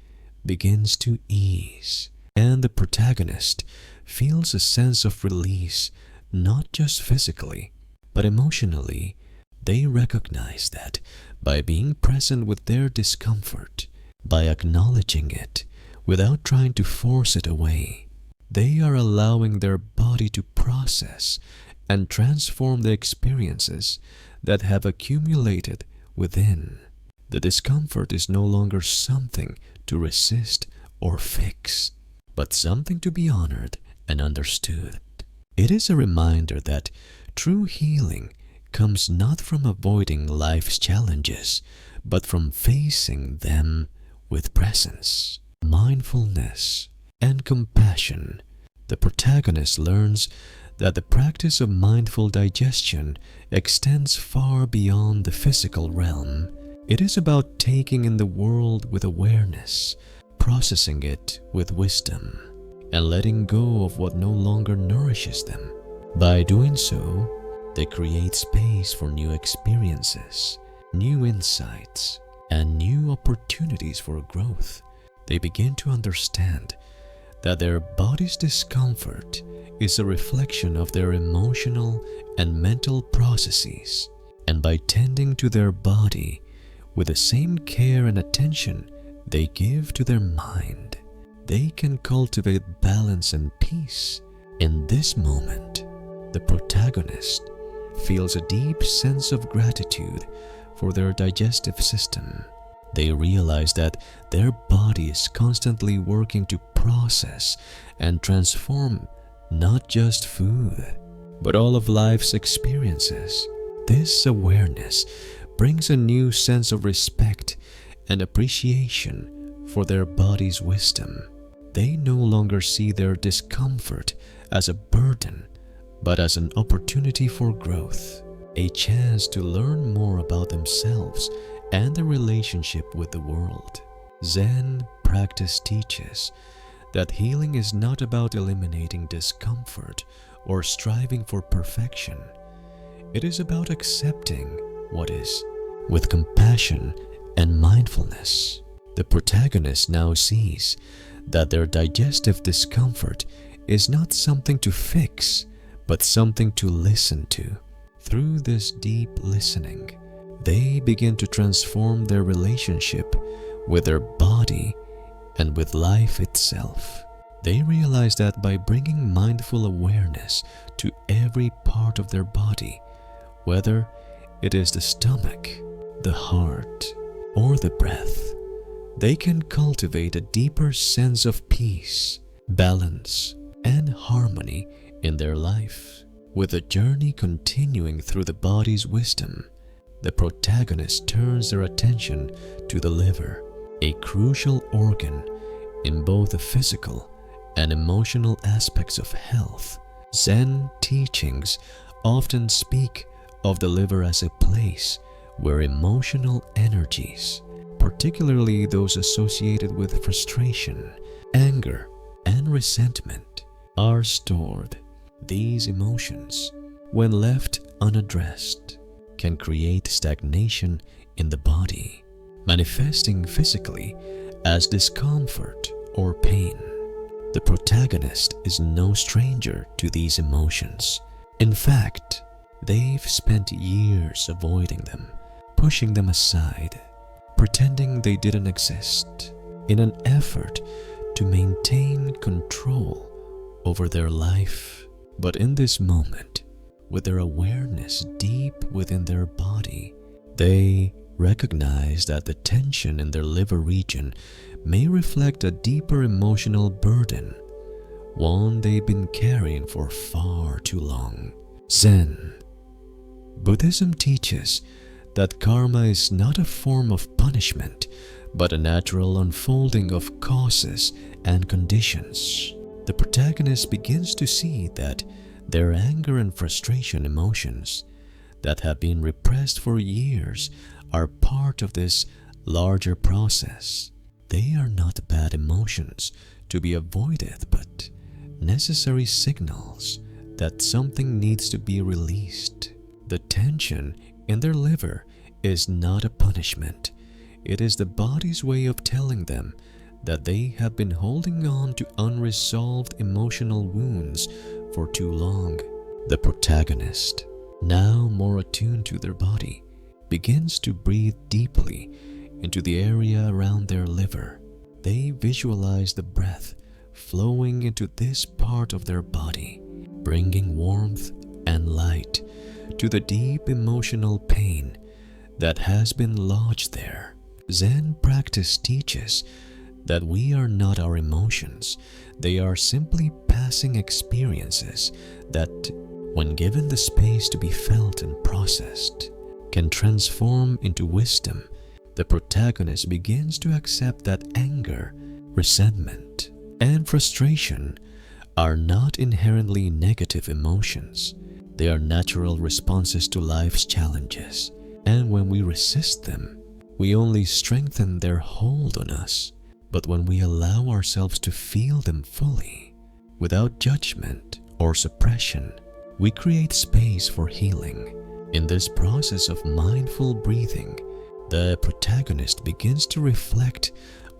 begins to ease, and the protagonist feels a sense of release, not just physically, but emotionally. They recognize that by being present with their discomfort, by acknowledging it without trying to force it away, they are allowing their body to process and transform the experiences that have accumulated within. The discomfort is no longer something to resist or fix, but something to be honored and understood. It is a reminder that true healing comes not from avoiding life's challenges, but from facing them with presence, mindfulness, and compassion. The protagonist learns that the practice of mindful digestion extends far beyond the physical realm. It is about taking in the world with awareness, processing it with wisdom, and letting go of what no longer nourishes them. By doing so, they create space for new experiences, new insights, and new opportunities for growth. They begin to understand that their body's discomfort is a reflection of their emotional and mental processes, and by tending to their body with the same care and attention they give to their mind, they can cultivate balance and peace. In this moment, the protagonist feels a deep sense of gratitude for their digestive system. They realize that their body is constantly working to process and transform not just food, but all of life's experiences. This awareness brings a new sense of respect and appreciation for their body's wisdom. They no longer see their discomfort as a burden, but as an opportunity for growth, a chance to learn more about themselves and their relationship with the world. Zen practice teaches that healing is not about eliminating discomfort or striving for perfection. It is about accepting what is with compassion and mindfulness. The protagonist now sees that their digestive discomfort is not something to fix, but something to listen to. Through this deep listening, they begin to transform their relationship with their body and with life itself. They realize that by bringing mindful awareness to every part of their body, whether it is the stomach, the heart, or the breath, they can cultivate a deeper sense of peace, balance, and harmony in their life. With the journey continuing through the body's wisdom, the protagonist turns their attention to the liver, a crucial organ in both the physical and emotional aspects of health. Zen teachings often speak of the liver as a place where emotional energies, particularly those associated with frustration, anger, and resentment, are stored. These emotions, when left unaddressed, can create stagnation in the body, manifesting physically as discomfort or pain. The protagonist is no stranger to these emotions. In fact, they've spent years avoiding them, pushing them aside, pretending they didn't exist, in an effort to maintain control over their life. But in this moment, with their awareness deep within their body, they recognize that the tension in their liver region may reflect a deeper emotional burden, one they've been carrying for far too long. Zen Buddhism teaches that karma is not a form of punishment, but a natural unfolding of causes and conditions. The protagonist begins to see that their anger and frustration emotions that have been repressed for years are part of this larger process. They are not bad emotions to be avoided, but necessary signals that something needs to be released. The tension in their liver is not a punishment. It is the body's way of telling them that they have been holding on to unresolved emotional wounds for too long. The protagonist, now more attuned to their body, begins to breathe deeply into the area around their liver. They visualize the breath flowing into this part of their body, bringing warmth and light to the deep emotional pain that has been lodged there. Zen practice teaches that we are not our emotions. They are simply passing experiences that, when given the space to be felt and processed, can transform into wisdom. The protagonist begins to accept that anger, resentment, and frustration are not inherently negative emotions. They are natural responses to life's challenges, and when we resist them, we only strengthen their hold on us. But when we allow ourselves to feel them fully, without judgment or suppression, we create space for healing. In this process of mindful breathing, the protagonist begins to reflect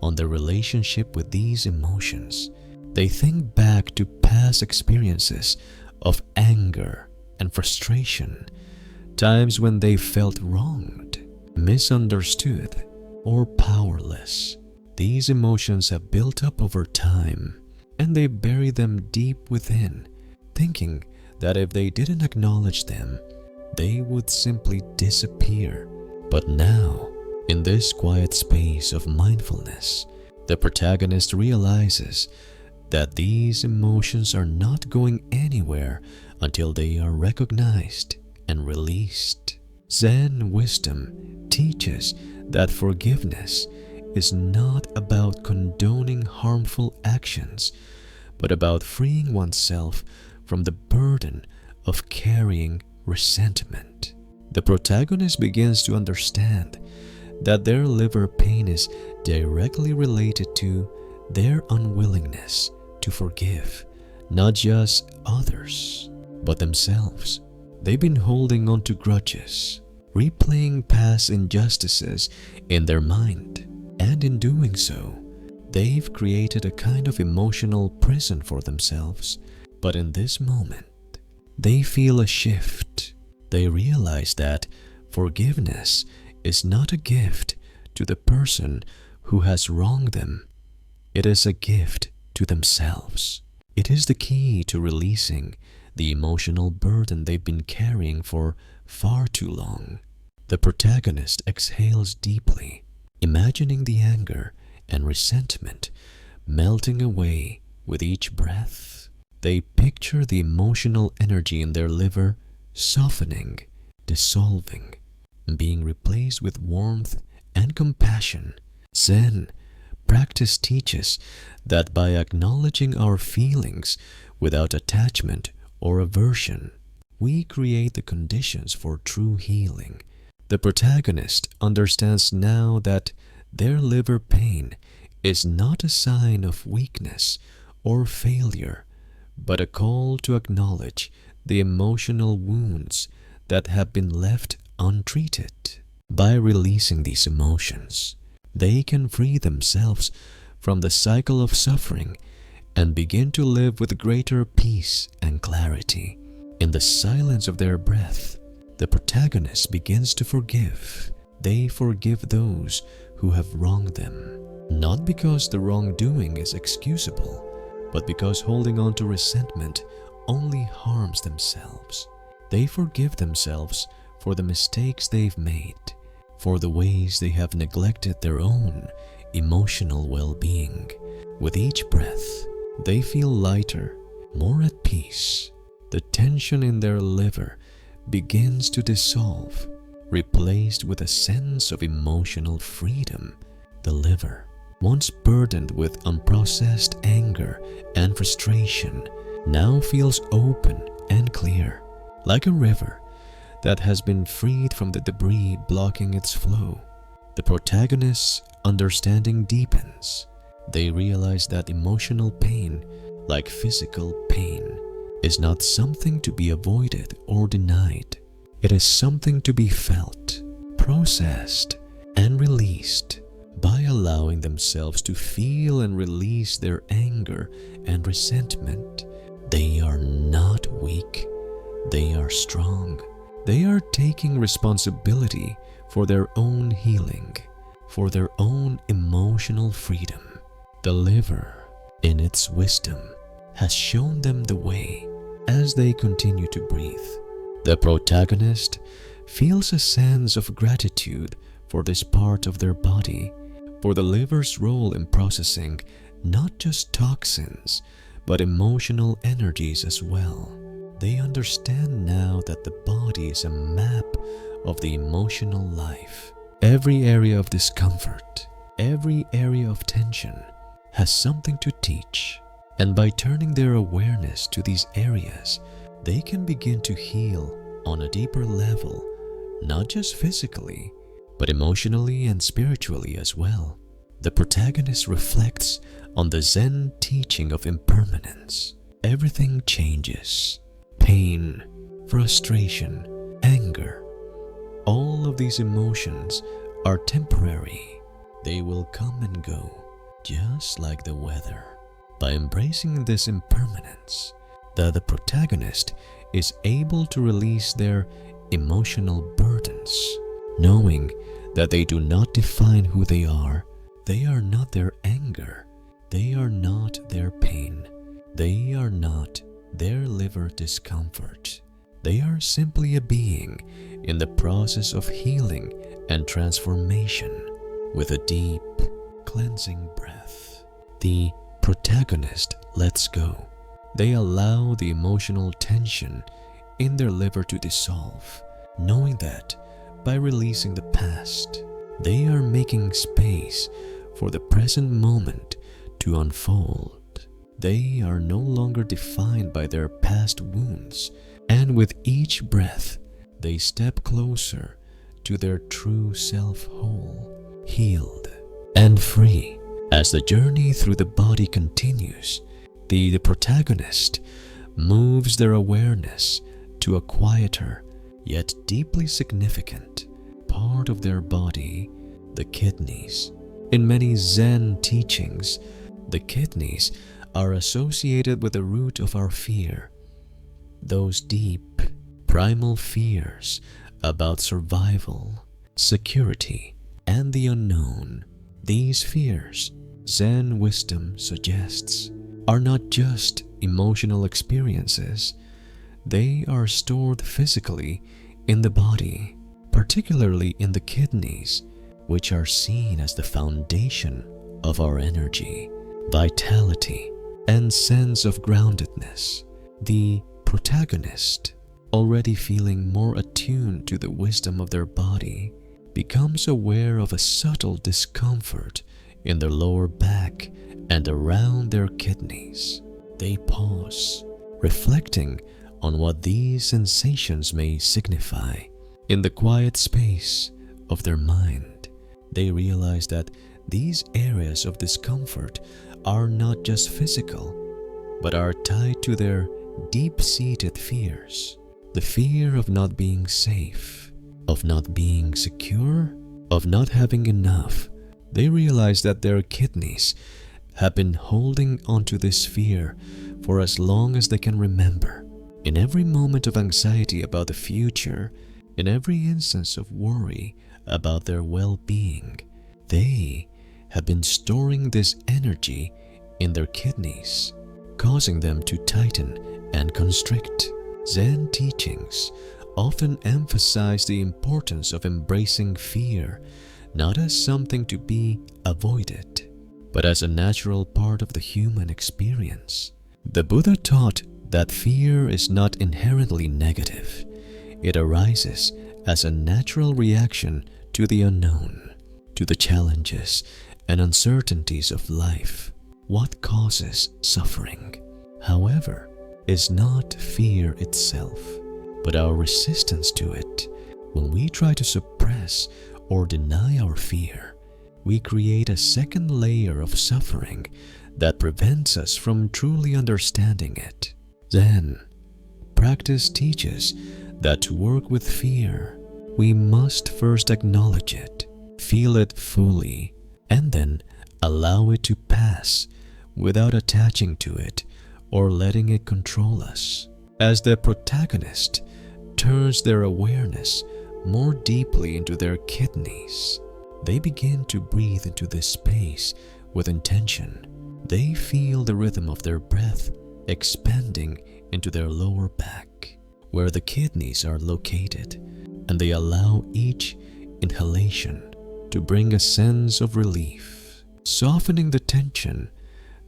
on their relationship with these emotions. They think back to past experiences of anger and frustration, times when they felt wronged, misunderstood, or powerless. These emotions have built up over time, and they bury them deep within, thinking that if they didn't acknowledge them, they would simply disappear. But now, in this quiet space of mindfulness, the protagonist realizes that these emotions are not going anywhere until they are recognized and released. Zen wisdom teaches that forgiveness is not about condoning harmful actions, but about freeing oneself from the burden of carrying resentment. The protagonist begins to understand that their liver pain is directly related to their unwillingness to forgive not just others, but themselves. They've been holding on to grudges, replaying past injustices in their mind, and in doing so, they've created a kind of emotional prison for themselves. But in this moment, they feel a shift. They realize that forgiveness is not a gift to the person who has wronged them. It is a gift to themselves. It is the key to releasing the emotional burden they've been carrying for far too long. The protagonist exhales deeply, imagining the anger and resentment melting away with each breath. They picture the emotional energy in their liver softening, dissolving, and being replaced with warmth and compassion. Zen practice teaches that by acknowledging our feelings without attachment or aversion, we create the conditions for true healing. The protagonist understands now that their liver pain is not a sign of weakness or failure, but a call to acknowledge the emotional wounds that have been left untreated. By releasing these emotions, they can free themselves from the cycle of suffering and begin to live with greater peace and clarity. In the silence of their breath, the protagonist begins to forgive. They forgive those who have wronged them, not because the wrongdoing is excusable, but because holding on to resentment only harms themselves. They forgive themselves for the mistakes they've made, for the ways they have neglected their own emotional well-being. With each breath, they feel lighter, more at peace. The tension in their liver begins to dissolve, replaced with a sense of emotional freedom. The liver, once burdened with unprocessed anger and frustration, now feels open and clear, like a river that has been freed from the debris blocking its flow. The protagonist's understanding deepens. They realize that emotional pain, like physical pain, is not something to be avoided or denied. It is something to be felt, processed, and released. By allowing themselves to feel and release their anger and resentment, they are not weak, they are strong. They are taking responsibility for their own healing, for their own emotional freedom. The liver, in its wisdom, has shown them the way as they continue to breathe. The protagonist feels a sense of gratitude for this part of their body, for the liver's role in processing not just toxins, but emotional energies as well. They understand now that the body is a map of the emotional life. Every area of discomfort, every area of tension has something to teach. And by turning their awareness to these areas, they can begin to heal on a deeper level, not just physically, but emotionally and spiritually as well. The protagonist reflects on the Zen teaching of impermanence. Everything changes. Pain, frustration, anger. All of these emotions are temporary. They will come and go, just like the weather. By embracing this impermanence, the protagonist is able to release their emotional burdens, knowing that they do not define who they are. They are not their anger. They are not their pain. They are not their liver discomfort. They are simply a being in the process of healing and transformation. With a deep, cleansing breath, the protagonist lets go. They allow the emotional tension in their liver to dissolve, knowing that by releasing the past, they are making space for the present moment to unfold. They are no longer defined by their past wounds, and with each breath, they step closer to their true self, whole, healed, and free. As the journey through the body continues, the protagonist moves their awareness to a quieter yet deeply significant part of their body, the kidneys. In many Zen teachings, the kidneys are associated with the root of our fear, those deep, primal fears about survival, security, and the unknown. These fears, Zen wisdom suggests, are not just emotional experiences. They are stored physically in the body, particularly in the kidneys, which are seen as the foundation of our energy, vitality, and sense of groundedness. The protagonist, already feeling more attuned to the wisdom of their body, becomes aware of a subtle discomfort in their lower back and around their kidneys. They pause, reflecting on what these sensations may signify. In the quiet space of their mind, they realize that these areas of discomfort are not just physical, but are tied to their deep-seated fears. The fear of not being safe, of not being secure, of not having enough. They realize that their kidneys have been holding onto this fear for as long as they can remember. In every moment of anxiety about the future, in every instance of worry about their well-being, they have been storing this energy in their kidneys, causing them to tighten and constrict. Zen teachings often emphasize the importance of embracing fear, not as something to be avoided, but as a natural part of the human experience. The Buddha taught that fear is not inherently negative. It arises as a natural reaction to the unknown, to the challenges and uncertainties of life. What causes suffering, however, is not fear itself, but our resistance to it. When we try to suppress or deny our fear, we create a second layer of suffering that prevents us from truly understanding it. Zen practice teaches that to work with fear, we must first acknowledge it, feel it fully, and then allow it to pass without attaching to it or letting it control us. As the protagonist turns their awareness more deeply into their kidneys, they begin to breathe into this space with intention. They feel the rhythm of their breath expanding into their lower back, where the kidneys are located, and they allow each inhalation to bring a sense of relief, softening the tension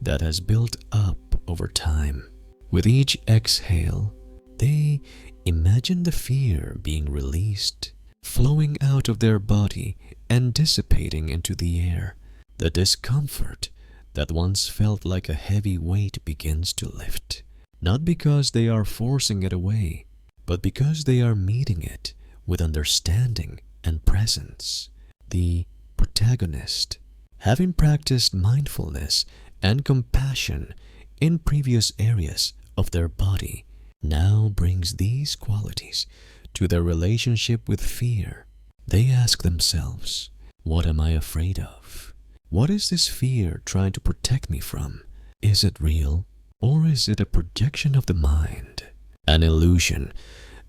that has built up over time. With each exhale, they imagine the fear being released, flowing out of their body and dissipating into the air. The discomfort that once felt like a heavy weight begins to lift, not because they are forcing it away, but because they are meeting it with understanding and presence. The protagonist, having practiced mindfulness and compassion in previous areas of their body, now brings these qualities to their relationship with fear. They ask themselves, what am I afraid of? What is this fear trying to protect me from? Is it real, or is it a projection of the mind, an illusion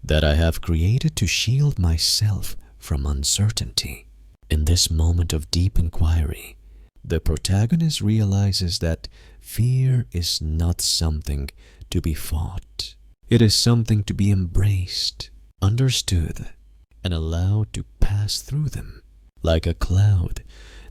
that I have created to shield myself from uncertainty? In this moment of deep inquiry, the protagonist realizes that fear is not something to be fought. It is something to be embraced, understood, and allowed to pass through them like a cloud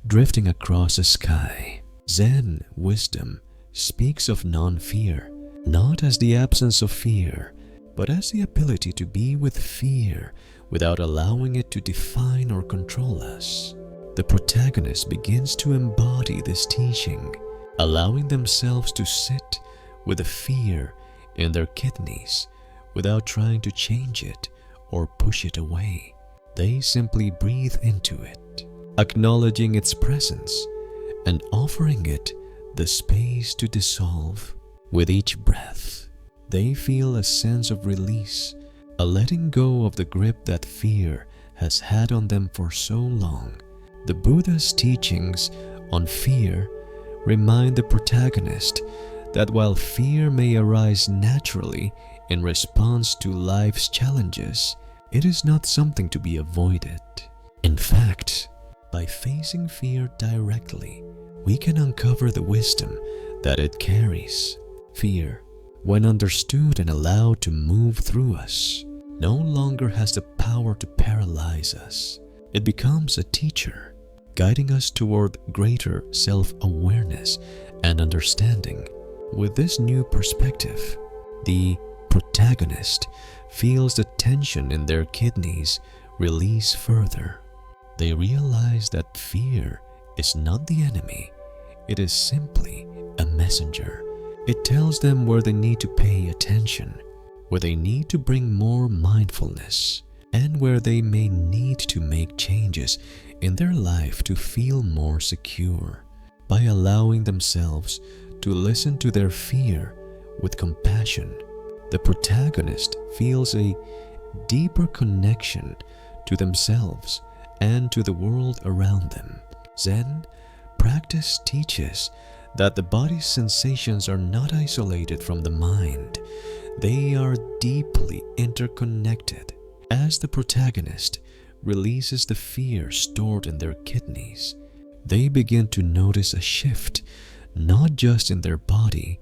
drifting across a sky. Zen wisdom speaks of non-fear, not as the absence of fear, but as the ability to be with fear without allowing it to define or control us. The protagonist begins to embody this teaching, allowing themselves to sit with the fear in their kidneys without trying to change it or push it away. They simply breathe into it, acknowledging its presence and offering it the space to dissolve. With each breath, they feel a sense of release, a letting go of the grip that fear has had on them for so long. The Buddha's teachings on fear remind the protagonist that while fear may arise naturally in response to life's challenges, it is not something to be avoided. In fact, by facing fear directly, we can uncover the wisdom that it carries. Fear, when understood and allowed to move through us, no longer has the power to paralyze us. It becomes a teacher, guiding us toward greater self-awareness and understanding. With this new perspective, the protagonist feels the tension in their kidneys release further. They realize that fear is not the enemy, it is simply a messenger. It tells them where they need to pay attention, where they need to bring more mindfulness, and where they may need to make changes in their life to feel more secure. By allowing themselves to listen to their fear with compassion, the protagonist feels a deeper connection to themselves and to the world around them. Zen practice teaches that the body's sensations are not isolated from the mind. They are deeply interconnected. As the protagonist releases the fear stored in their kidneys, they begin to notice a shift, not just in their body,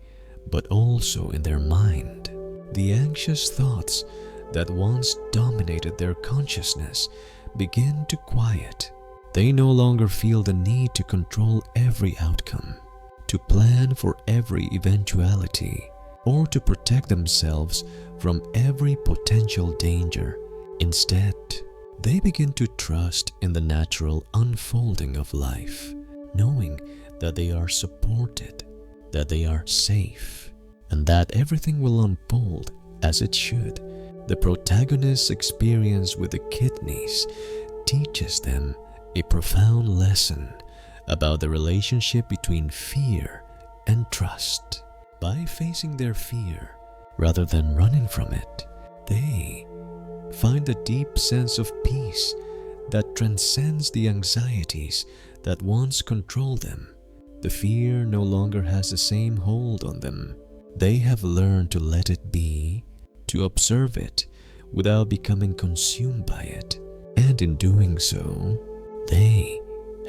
but also in their mind. The anxious thoughts that once dominated their consciousness begin to quiet. They no longer feel the need to control every outcome, to plan for every eventuality, or to protect themselves from every potential danger. Instead, they begin to trust in the natural unfolding of life, knowing that they are supported, that they are safe, and that everything will unfold as it should. The protagonist's experience with the kidneys teaches them a profound lesson about the relationship between fear and trust. By facing their fear rather than running from it, they find a deep sense of peace that transcends the anxieties that once controlled them. The fear no longer has the same hold on them. They have learned to let it be, to observe it without becoming consumed by it. And in doing so, they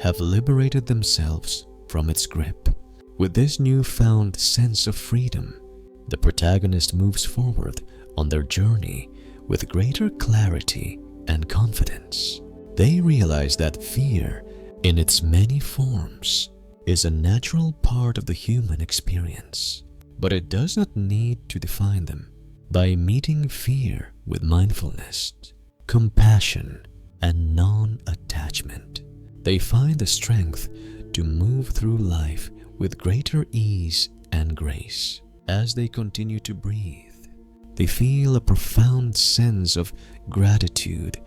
have liberated themselves from its grip. With this newfound sense of freedom, the protagonist moves forward on their journey with greater clarity and confidence. They realize that fear, in its many forms, is a natural part of the human experience, but it does not need to define them. By meeting fear with mindfulness, compassion, and non-attachment, they find the strength to move through life with greater ease and grace. As they continue to breathe, they feel a profound sense of gratitude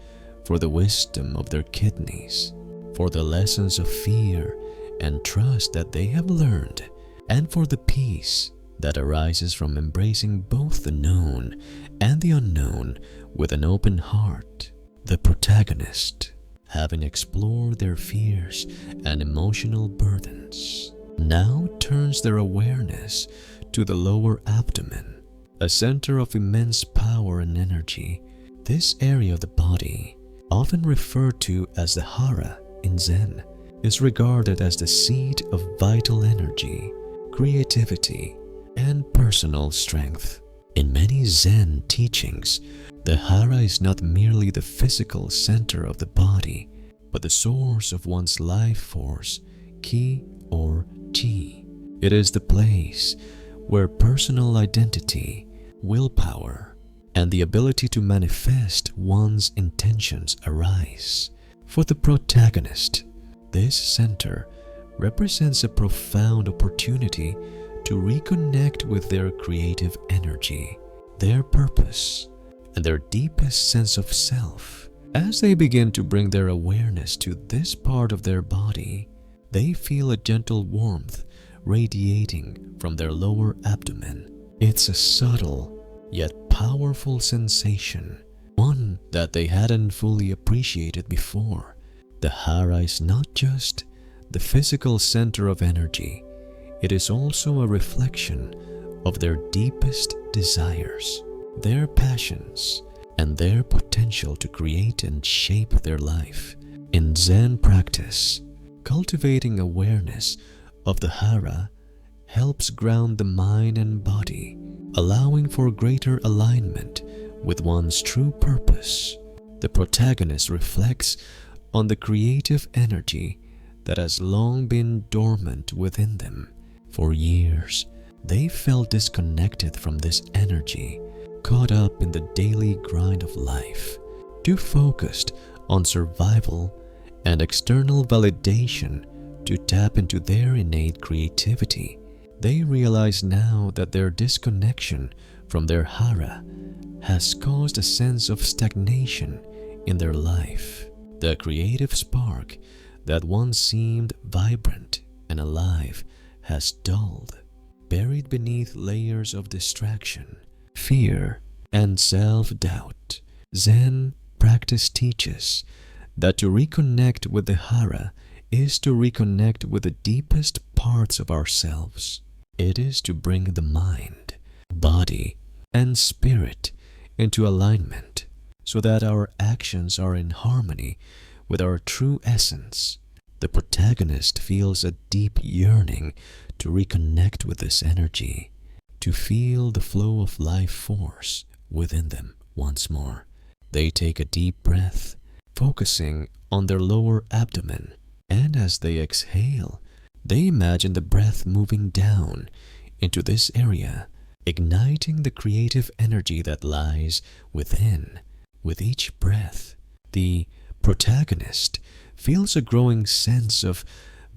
for the wisdom of their kidneys, for the lessons of fear and trust that they have learned, and for the peace that arises from embracing both the known and the unknown with an open heart. The protagonist, having explored their fears and emotional burdens, now turns their awareness to the lower abdomen, a center of immense power and energy. This area of the body, often referred to as the hara in Zen, is regarded as the seat of vital energy, creativity, and personal strength. In many Zen teachings, the hara is not merely the physical center of the body, but the source of one's life force, ki or chi. It is the place where personal identity, willpower, and the ability to manifest one's intentions arise. For the protagonist, this center represents a profound opportunity to reconnect with their creative energy, their purpose, and their deepest sense of self. As they begin to bring their awareness to this part of their body, they feel a gentle warmth radiating from their lower abdomen. It's a subtle yet powerful sensation, one that they hadn't fully appreciated before. The hara is not just the physical center of energy, it is also a reflection of their deepest desires, their passions, and their potential to create and shape their life. In Zen practice, cultivating awareness of the hara helps ground the mind and body, allowing for greater alignment with one's true purpose. The protagonist reflects on the creative energy that has long been dormant within them. For years, they felt disconnected from this energy, caught up in the daily grind of life, too focused on survival and external validation to tap into their innate creativity. They realize now that their disconnection from their hara has caused a sense of stagnation in their life. The creative spark that once seemed vibrant and alive has dulled, buried beneath layers of distraction, fear, and self-doubt. Zen practice teaches that to reconnect with the hara is to reconnect with the deepest parts of ourselves. It is to bring the mind, body, and spirit into alignment so that our actions are in harmony with our true essence. The protagonist feels a deep yearning to reconnect with this energy, to feel the flow of life force within them once more. They take a deep breath, focusing on their lower abdomen, and as they exhale, they imagine the breath moving down into this area, igniting the creative energy that lies within. With each breath, the protagonist feels a growing sense of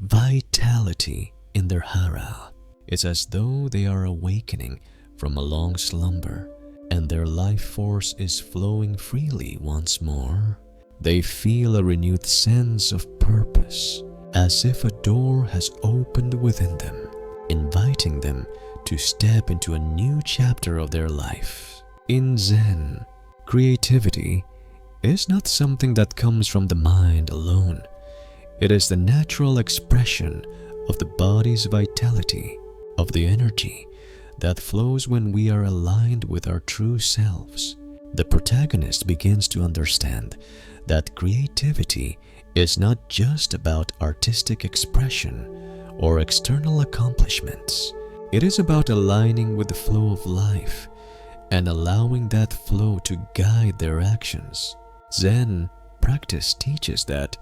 vitality in their hara. It's as though they are awakening from a long slumber and their life force is flowing freely once more. They feel a renewed sense of purpose, as if a door has opened within them, inviting them to step into a new chapter of their life. In Zen, creativity is not something that comes from the mind alone. It is the natural expression of the body's vitality, of the energy that flows when we are aligned with our true selves. The protagonist begins to understand that creativity is not just about artistic expression or external accomplishments. It is about aligning with the flow of life and allowing that flow to guide their actions. Zen practice teaches that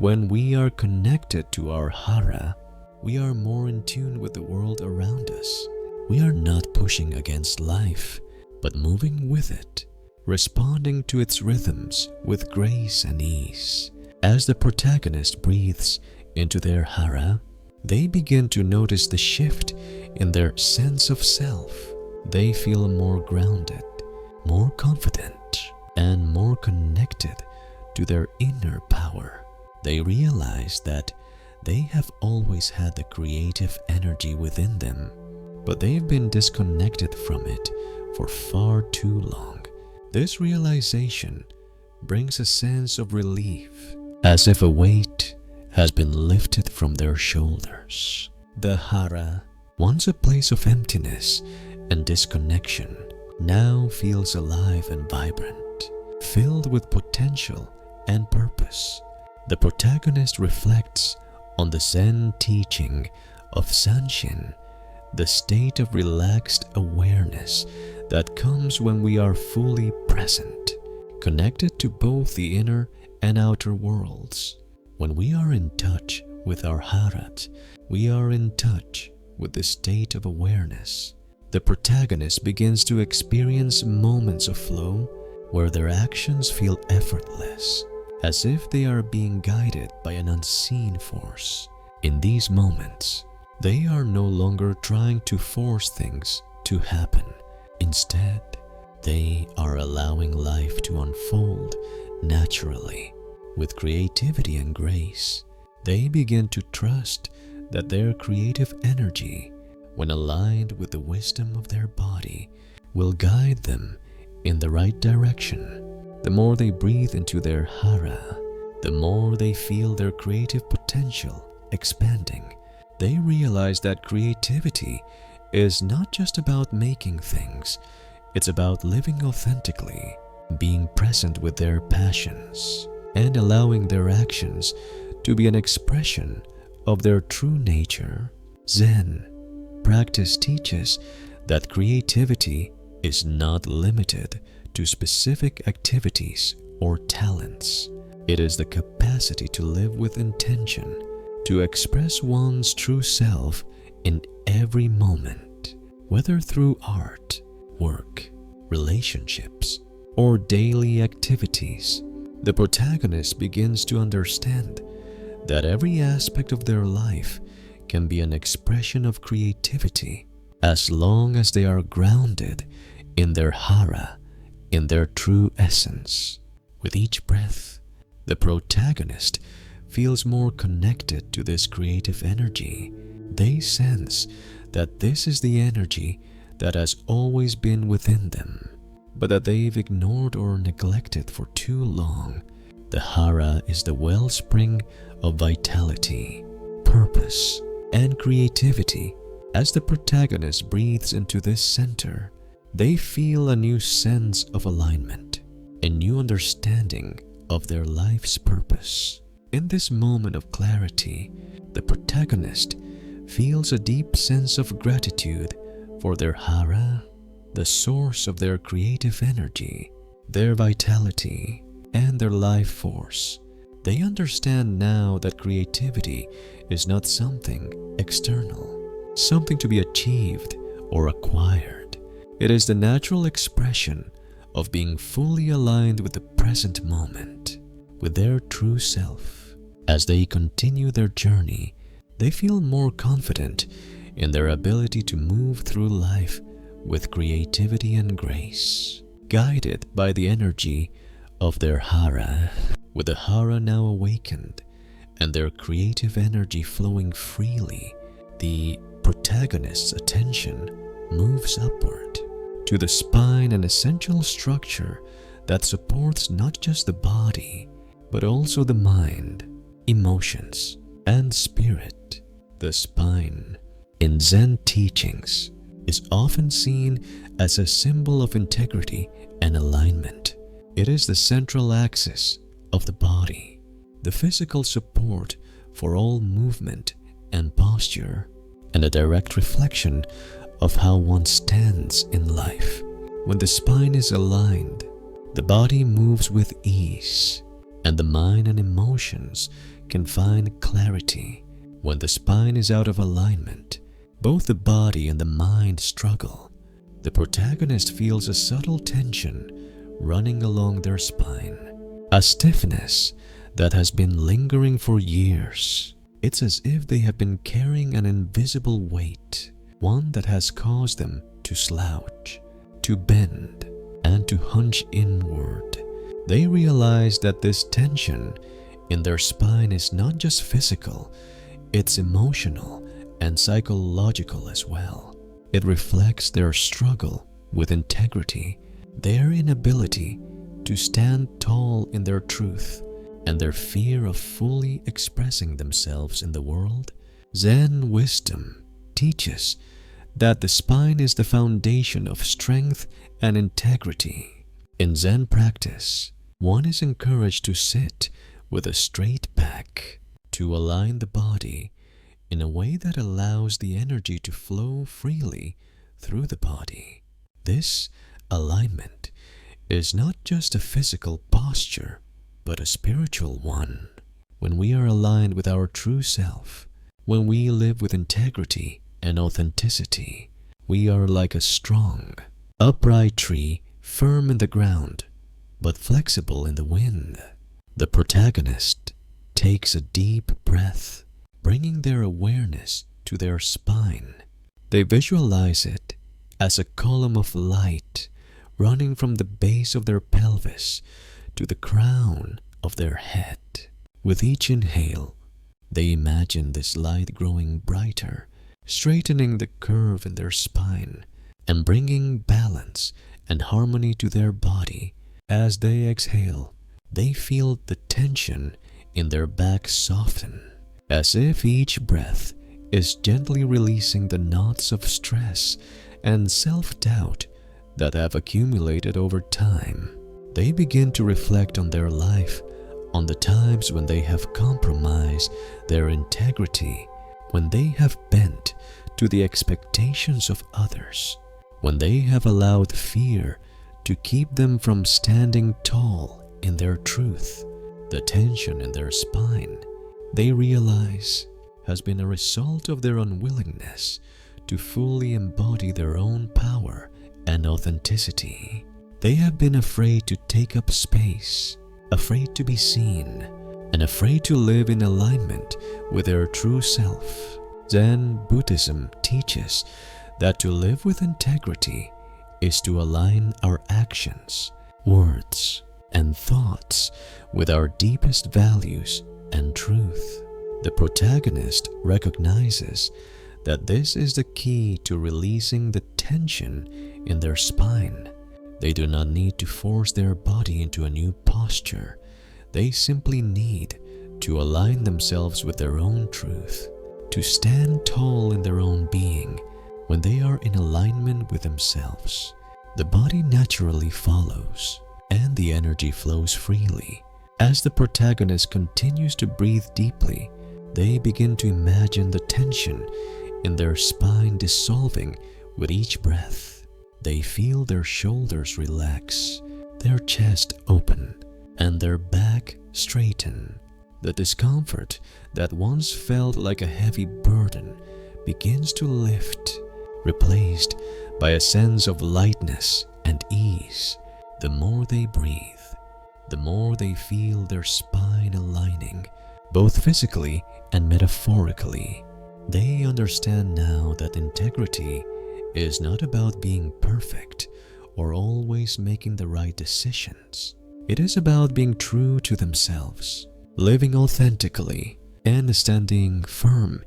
when we are connected to our hara, we are more in tune with the world around us. We are not pushing against life, but moving with it, responding to its rhythms with grace and ease. As the protagonist breathes into their hara, they begin to notice the shift in their sense of self. They feel more grounded, more confident, and more connected to their inner power. They realize that they have always had the creative energy within them, but they've been disconnected from it for far too long. This realization brings a sense of relief, as if a weight has been lifted from their shoulders. The hara, once a place of emptiness and disconnection, now feels alive and vibrant, filled with potential and purpose. The protagonist reflects on the Zen teaching of Shinshin, the state of relaxed awareness that comes when we are fully present, connected to both the inner and outer worlds. When we are in touch with our harat, we are in touch with the state of awareness. The protagonist begins to experience moments of flow where their actions feel effortless, as if they are being guided by an unseen force. In these moments, they are no longer trying to force things to happen. Instead, they are allowing life to unfold naturally. With creativity and grace, they begin to trust that their creative energy, when aligned with the wisdom of their body, will guide them in the right direction. The more they breathe into their hara, the more they feel their creative potential expanding. They realize that creativity is not just about making things, it's about living authentically, being present with their passions, and allowing their actions to be an expression of their true nature. Zen practice teaches that creativity is not limited to specific activities or talents. It is the capacity to live with intention, to express one's true self in every moment, whether through art, work, relationships, or daily activities. The protagonist begins to understand that every aspect of their life can be an expression of creativity as long as they are grounded in their hara, in their true essence. With each breath, the protagonist feels more connected to this creative energy. They sense that this is the energy that has always been within them, but that they've ignored or neglected for too long. The hara is the wellspring of vitality, purpose, and creativity. As the protagonist breathes into this center, they feel a new sense of alignment, a new understanding of their life's purpose. In this moment of clarity, the protagonist feels a deep sense of gratitude for their hara, the source of their creative energy, their vitality, and their life force. They understand now that creativity is not something external, something to be achieved or acquired. It is the natural expression of being fully aligned with the present moment, with their true self. As they continue their journey, they feel more confident in their ability to move through life with creativity and grace, guided by the energy of their hara. With the hara now awakened and their creative energy flowing freely, the protagonist's attention moves upward to the spine, an essential structure that supports not just the body, but also the mind. emotions, and spirit. The spine, in Zen teachings, is often seen as a symbol of integrity and alignment. It is the central axis of the body, the physical support for all movement and posture, and a direct reflection of how one stands in life. When the spine is aligned, the body moves with ease, and the mind and emotions can find clarity. When the spine is out of alignment, both the body and the mind struggle. The protagonist feels a subtle tension running along their spine, a stiffness that has been lingering for years. It's as if they have been carrying an invisible weight, one that has caused them to slouch, to bend, and to hunch inward. They realize that this tension in their spine is not just physical, it's emotional and psychological as well. It reflects their struggle with integrity, their inability to stand tall in their truth, and their fear of fully expressing themselves in the world. Zen wisdom teaches that the spine is the foundation of strength and integrity. In Zen practice, one is encouraged to sit with a straight back, to align the body in a way that allows the energy to flow freely through the body. This alignment is not just a physical posture, but a spiritual one. When we are aligned with our true self, when we live with integrity and authenticity, we are like a strong, upright tree, firm in the ground, but flexible in the wind. The protagonist takes a deep breath, bringing their awareness to their spine. They visualize it as a column of light running from the base of their pelvis to the crown of their head. With each inhale, they imagine this light growing brighter, straightening the curve in their spine and bringing balance and harmony to their body. As they exhale, they feel the tension in their back soften, as if each breath is gently releasing the knots of stress and self-doubt that have accumulated over time. They begin to reflect on their life, on the times when they have compromised their integrity, when they have bent to the expectations of others, when they have allowed fear to keep them from standing tall in their truth. The tension in their spine, they realize, has been a result of their unwillingness to fully embody their own power and authenticity. They have been afraid to take up space, afraid to be seen, and afraid to live in alignment with their true self. Zen Buddhism teaches that to live with integrity is to align our actions, words, and thoughts with our deepest values and truth. The protagonist recognizes that this is the key to releasing the tension in their spine. They do not need to force their body into a new posture. They simply need to align themselves with their own truth, to stand tall in their own being. When they are in alignment with themselves, the body naturally follows, and the energy flows freely. As the protagonist continues to breathe deeply, they begin to imagine the tension in their spine dissolving with each breath. They feel their shoulders relax, their chest open, and their back straighten. The discomfort that once felt like a heavy burden begins to lift, replaced by a sense of lightness and ease. The more they breathe, the more they feel their spine aligning, both physically and metaphorically. They understand now that integrity is not about being perfect or always making the right decisions. It is about being true to themselves, living authentically, and standing firm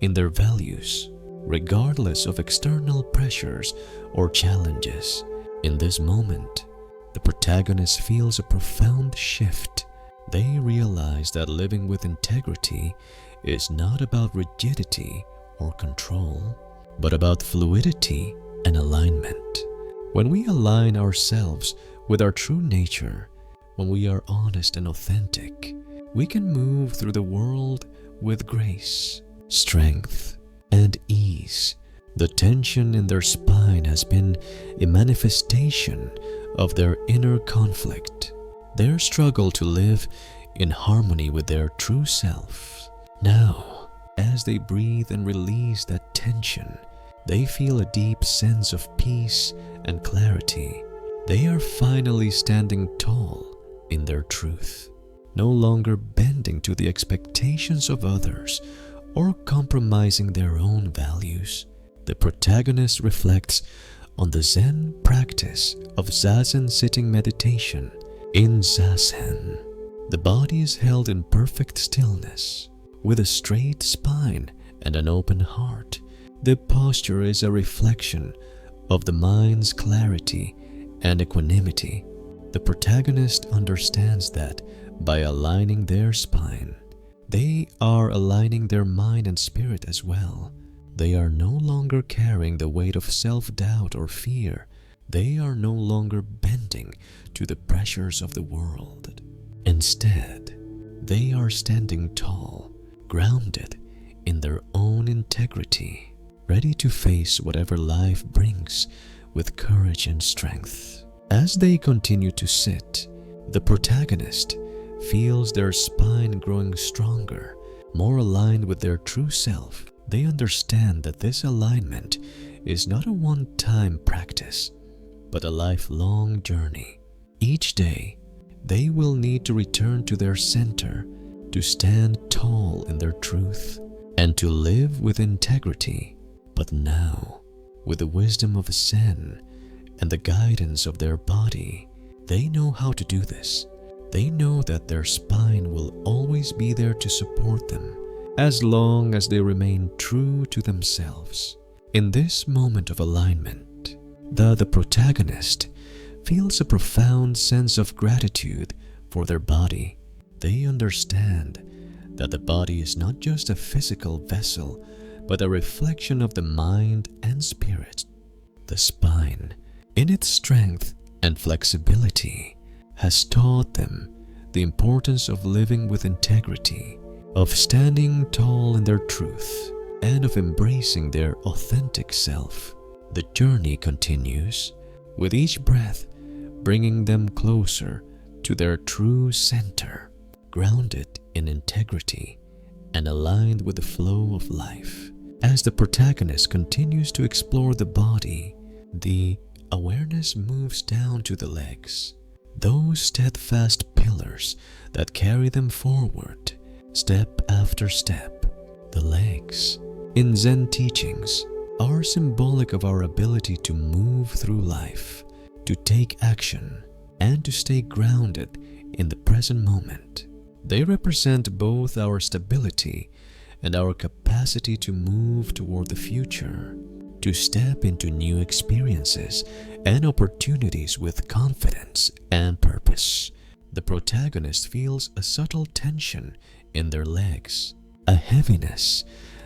in their values, regardless of external pressures or challenges. In this moment, the protagonist feels a profound shift. They realize that living with integrity is not about rigidity or control, but about fluidity and alignment. When we align ourselves with our true nature, when we are honest and authentic, we can move through the world with grace, strength, and ease. The tension in their spine has been a manifestation of their inner conflict, their struggle to live in harmony with their true self. Now, as they breathe and release that tension, they feel a deep sense of peace and clarity. They are finally standing tall in their truth, no longer bending to the expectations of others or compromising their own values. The protagonist reflects on the Zen practice of Zazen sitting meditation. In Zazen, the body is held in perfect stillness, with a straight spine and an open heart. The posture is a reflection of the mind's clarity and equanimity. The protagonist understands that by aligning their spine, they are aligning their mind and spirit as well. They are no longer carrying the weight of self-doubt or fear. They are no longer bending to the pressures of the world. Instead, they are standing tall, grounded in their own integrity, ready to face whatever life brings with courage and strength. As they continue to sit, the protagonist feels their spine growing stronger, more aligned with their true self. They understand that this alignment is not a one-time practice, but a lifelong journey. Each day, they will need to return to their center, to stand tall in their truth, and to live with integrity. But now, with the wisdom of Zen and the guidance of their body, they know how to do this. They know that their spine will always be there to support them, as long as they remain true to themselves. In this moment of alignment, the protagonist feels a profound sense of gratitude for their body. They understand that the body is not just a physical vessel, but a reflection of the mind and spirit. The spine, in its strength and flexibility, has taught them the importance of living with integrity, of standing tall in their truth, and of embracing their authentic self. The journey continues, with each breath bringing them closer to their true center, grounded in integrity and aligned with the flow of life. As the protagonist continues to explore the body, the awareness moves down to the legs, those steadfast pillars that carry them forward, step after step. The legs, in Zen teachings, are symbolic of our ability to move through life, to take action, and to stay grounded in the present moment. They represent both our stability and our capacity to move toward the future, to step into new experiences and opportunities with confidence and purpose. The protagonist feels a subtle tension in their legs, a heaviness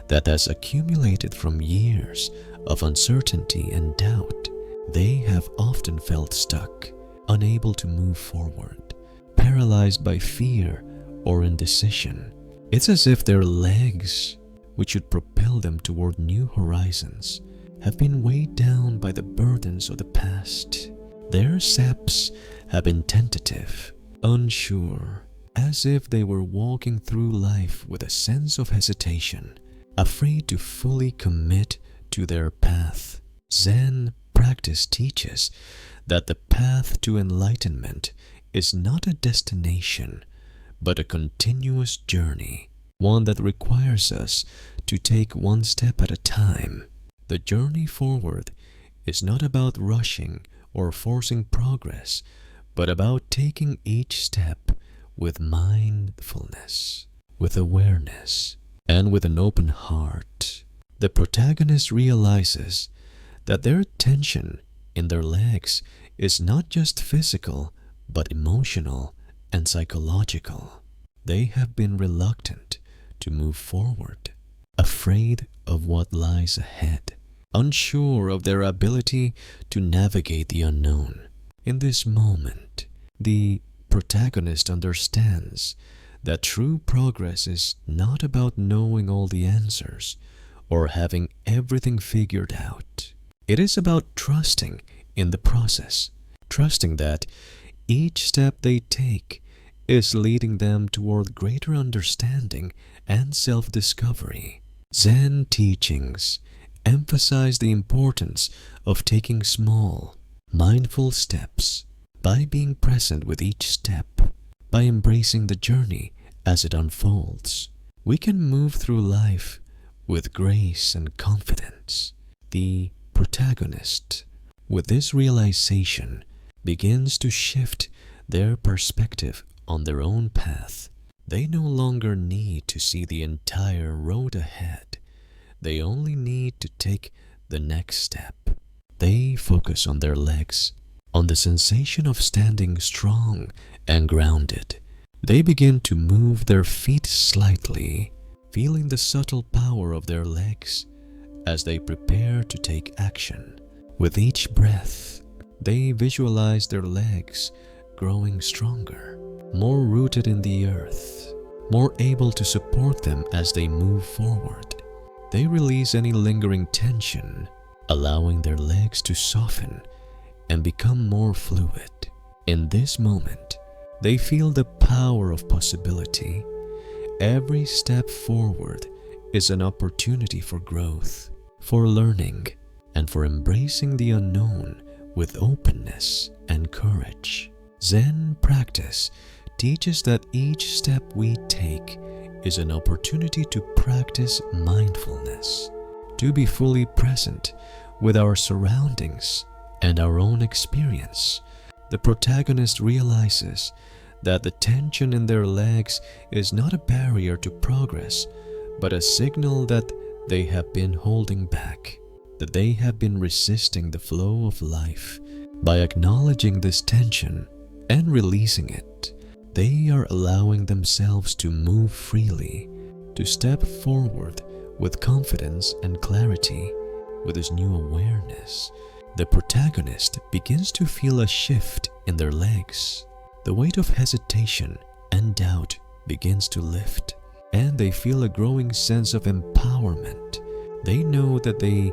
that has accumulated from years of uncertainty and doubt. They have often felt stuck, unable to move forward, paralyzed by fear or indecision. It's as if their legs, which should propel them toward new horizons, have been weighed down by the burdens of the past. Their steps have been tentative, unsure, as if they were walking through life with a sense of hesitation, afraid to fully commit to their path. Zen practice teaches that the path to enlightenment is not a destination, but a continuous journey, one that requires us to take one step at a time. The journey forward is not about rushing or forcing progress, but about taking each step with mindfulness, with awareness, and with an open heart. The protagonist realizes that their tension in their legs is not just physical, but emotional and psychological. They have been reluctant to move forward, afraid of what lies ahead, unsure of their ability to navigate the unknown. In this moment, the protagonist understands that true progress is not about knowing all the answers or having everything figured out. It is about trusting in the process, trusting that each step they take is leading them toward greater understanding and self-discovery. Zen teachings emphasize the importance of taking small, mindful steps. By being present with each step, by embracing the journey as it unfolds, we can move through life with grace and confidence. The protagonist, with this realization, begins to shift their perspective on their own path. They no longer need to see the entire road ahead. They only need to take the next step. They focus on their legs, on the sensation of standing strong and grounded. They begin to move their feet slightly, feeling the subtle power of their legs as they prepare to take action. With each breath, they visualize their legs growing stronger, more rooted in the earth, more able to support them as they move forward. They release any lingering tension, allowing their legs to soften and become more fluid. In this moment, they feel the power of possibility. Every step forward is an opportunity for growth, for learning, and for embracing the unknown with openness and courage. Zen practice teaches that each step we take is an opportunity to practice mindfulness, to be fully present with our surroundings and our own experience. The protagonist realizes that the tension in their legs is not a barrier to progress, but a signal that they have been holding back, that they have been resisting the flow of life. By acknowledging this tension and releasing it, they are allowing themselves to move freely, to step forward with confidence and clarity. With this new awareness, the protagonist begins to feel a shift in their legs. The weight of hesitation and doubt begins to lift, and they feel a growing sense of empowerment. They know that they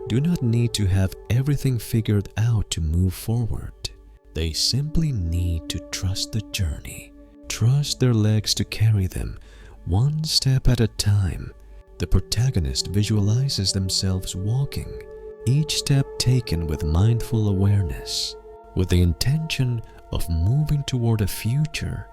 do not need to have everything figured out to move forward. They simply need to trust the journey, trust their legs to carry them one step at a time. The protagonist visualizes themselves walking, each step taken with mindful awareness, with the intention of moving toward a future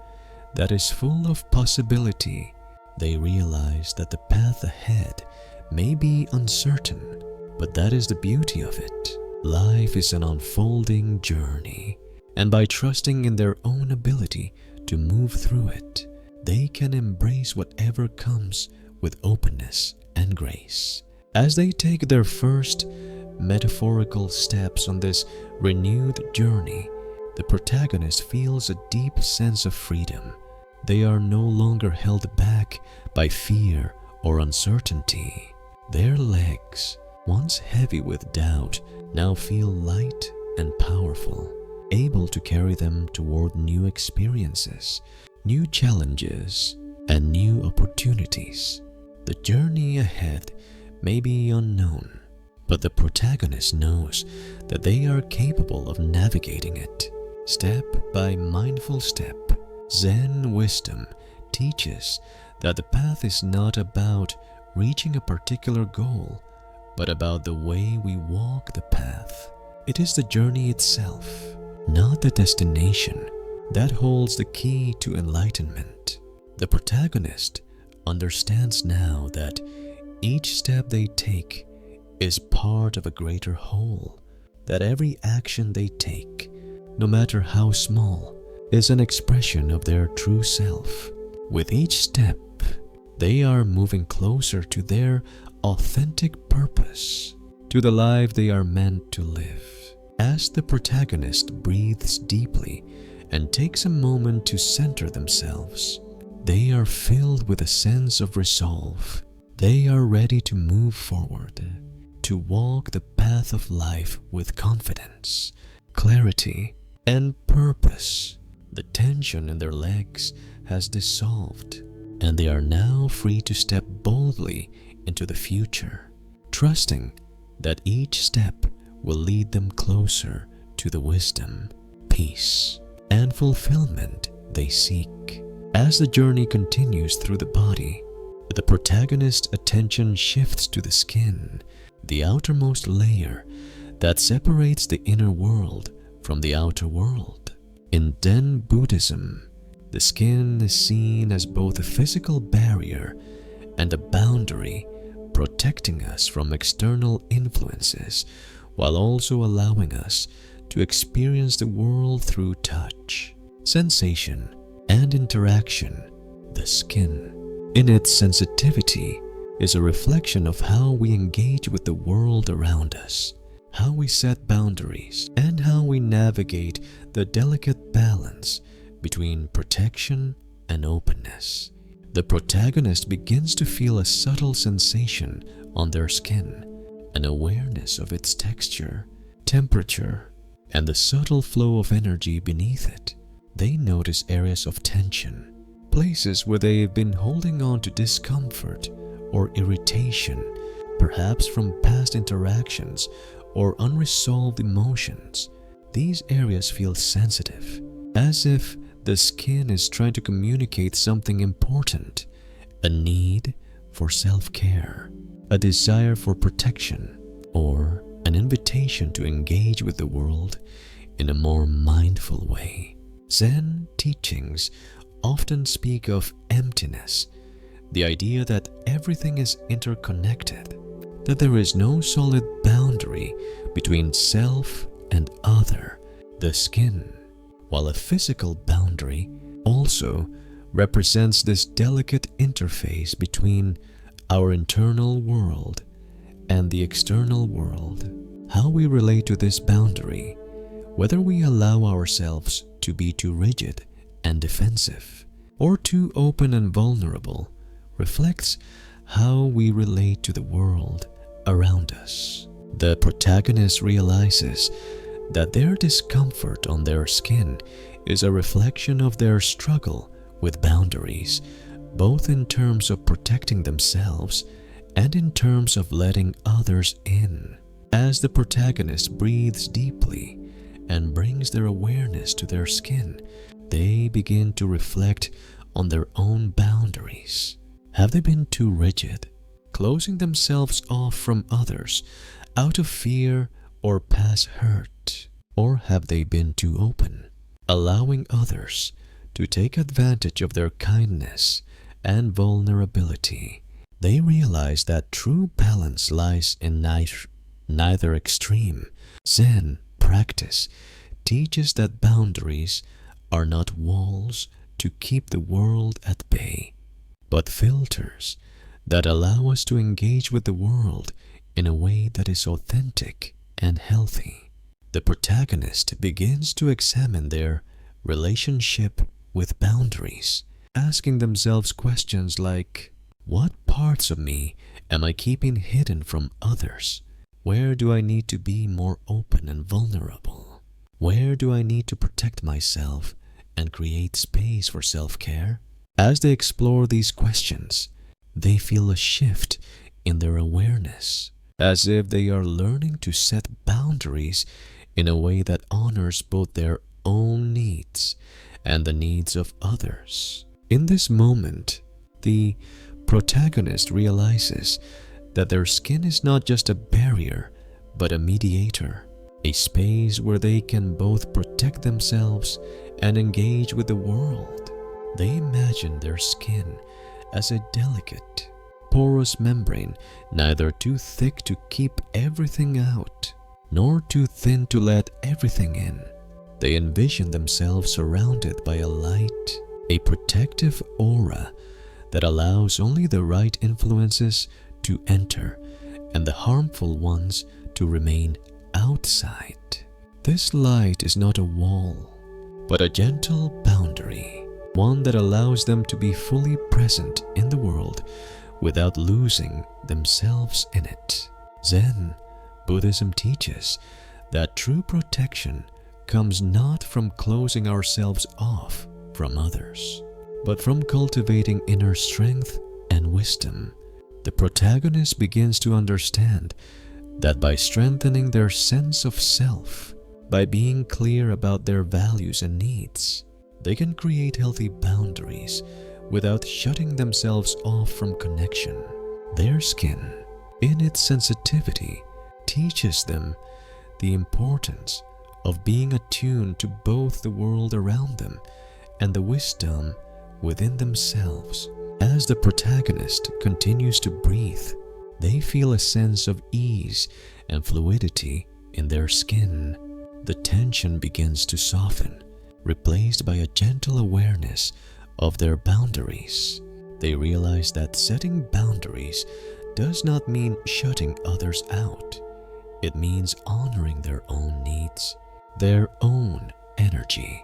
that is full of possibility. They realize that the path ahead may be uncertain, but that is the beauty of it. Life is an unfolding journey, and by trusting in their own ability to move through it, they can embrace whatever comes with openness and grace. As they take their first metaphorical steps on this renewed journey, the protagonist feels a deep sense of freedom. They are no longer held back by fear or uncertainty. Their legs, once heavy with doubt, now feel light and powerful, able to carry them toward new experiences, new challenges, and new opportunities. The journey ahead may be unknown, but the protagonist knows that they are capable of navigating it, step by mindful step. Zen wisdom teaches that the path is not about reaching a particular goal, but about the way we walk the path. It is the journey itself, not the destination, that holds the key to enlightenment. The protagonist understands now that each step they take is part of a greater whole, that every action they take, no matter how small, is an expression of their true self. With each step, they are moving closer to their authentic purpose, to the life they are meant to live. As the protagonist breathes deeply and takes a moment to center themselves. They are filled with a sense of resolve. They are ready to move forward, to walk the path of life with confidence, clarity, and purpose. The tension in their legs has dissolved, and they are now free to step boldly into the future, trusting that each step will lead them closer to the wisdom, peace, and fulfillment they seek. As the journey continues through the body, the protagonist's attention shifts to the skin, the outermost layer that separates the inner world from the outer world. In Zen Buddhism, the skin is seen as both a physical barrier and a boundary protecting us from external influences while also allowing us to experience the world through touch, sensation, and interaction. The skin, in its sensitivity, is a reflection of how we engage with the world around us, how we set boundaries, and how we navigate the delicate balance between protection and openness. The protagonist begins to feel a subtle sensation on their skin, an awareness of its texture, temperature, and the subtle flow of energy beneath it. They notice areas of tension, places where they've been holding on to discomfort or irritation, perhaps from past interactions or unresolved emotions. These areas feel sensitive, as if the skin is trying to communicate something important, a need for self-care, a desire for protection, or an invitation to engage with the world in a more mindful way. Zen teachings often speak of emptiness, the idea that everything is interconnected, that there is no solid boundary between self and other, the skin, while a physical boundary also represents this delicate interface between our internal world and the external world. How we relate to this boundary, whether we allow ourselves to be too rigid and defensive or too open and vulnerable, reflects how we relate to the world around us. The protagonist realizes that their discomfort on their skin is a reflection of their struggle with boundaries, both in terms of protecting themselves and in terms of letting others in. As the protagonist breathes deeply and brings their awareness to their skin, they begin to reflect on their own boundaries. Have they been too rigid, closing themselves off from others out of fear or past hurt? Or have they been too open, allowing others to take advantage of their kindness and vulnerability? They realize that true balance lies in neither extreme. Zen practice teaches that boundaries are not walls to keep the world at bay, but filters that allow us to engage with the world in a way that is authentic and healthy. The protagonist begins to examine their relationship with boundaries, asking themselves questions like, what parts of me am I keeping hidden from others? Where do I need to be more open and vulnerable? Where do I need to protect myself and create space for self-care? As they explore these questions, they feel a shift in their awareness, as if they are learning to set boundaries in a way that honors both their own needs and the needs of others. In this moment, the protagonist realizes that their skin is not just a barrier, but a mediator, a space where they can both protect themselves and engage with the world. They imagine their skin as a delicate, porous membrane, neither too thick to keep everything out, nor too thin to let everything in. They envision themselves surrounded by a light, a protective aura that allows only the right influences to enter and the harmful ones to remain outside. This light is not a wall, but a gentle boundary, one that allows them to be fully present in the world without losing themselves in it. Zen Buddhism teaches that true protection comes not from closing ourselves off from others, but from cultivating inner strength and wisdom. The protagonist begins to understand that by strengthening their sense of self, by being clear about their values and needs, they can create healthy boundaries without shutting themselves off from connection. Their skin, in its sensitivity, teaches them the importance of being attuned to both the world around them and the wisdom within themselves. As the protagonist continues to breathe, they feel a sense of ease and fluidity in their skin. The tension begins to soften, replaced by a gentle awareness of their boundaries. They realize that setting boundaries does not mean shutting others out. It means honoring their own needs, their own energy,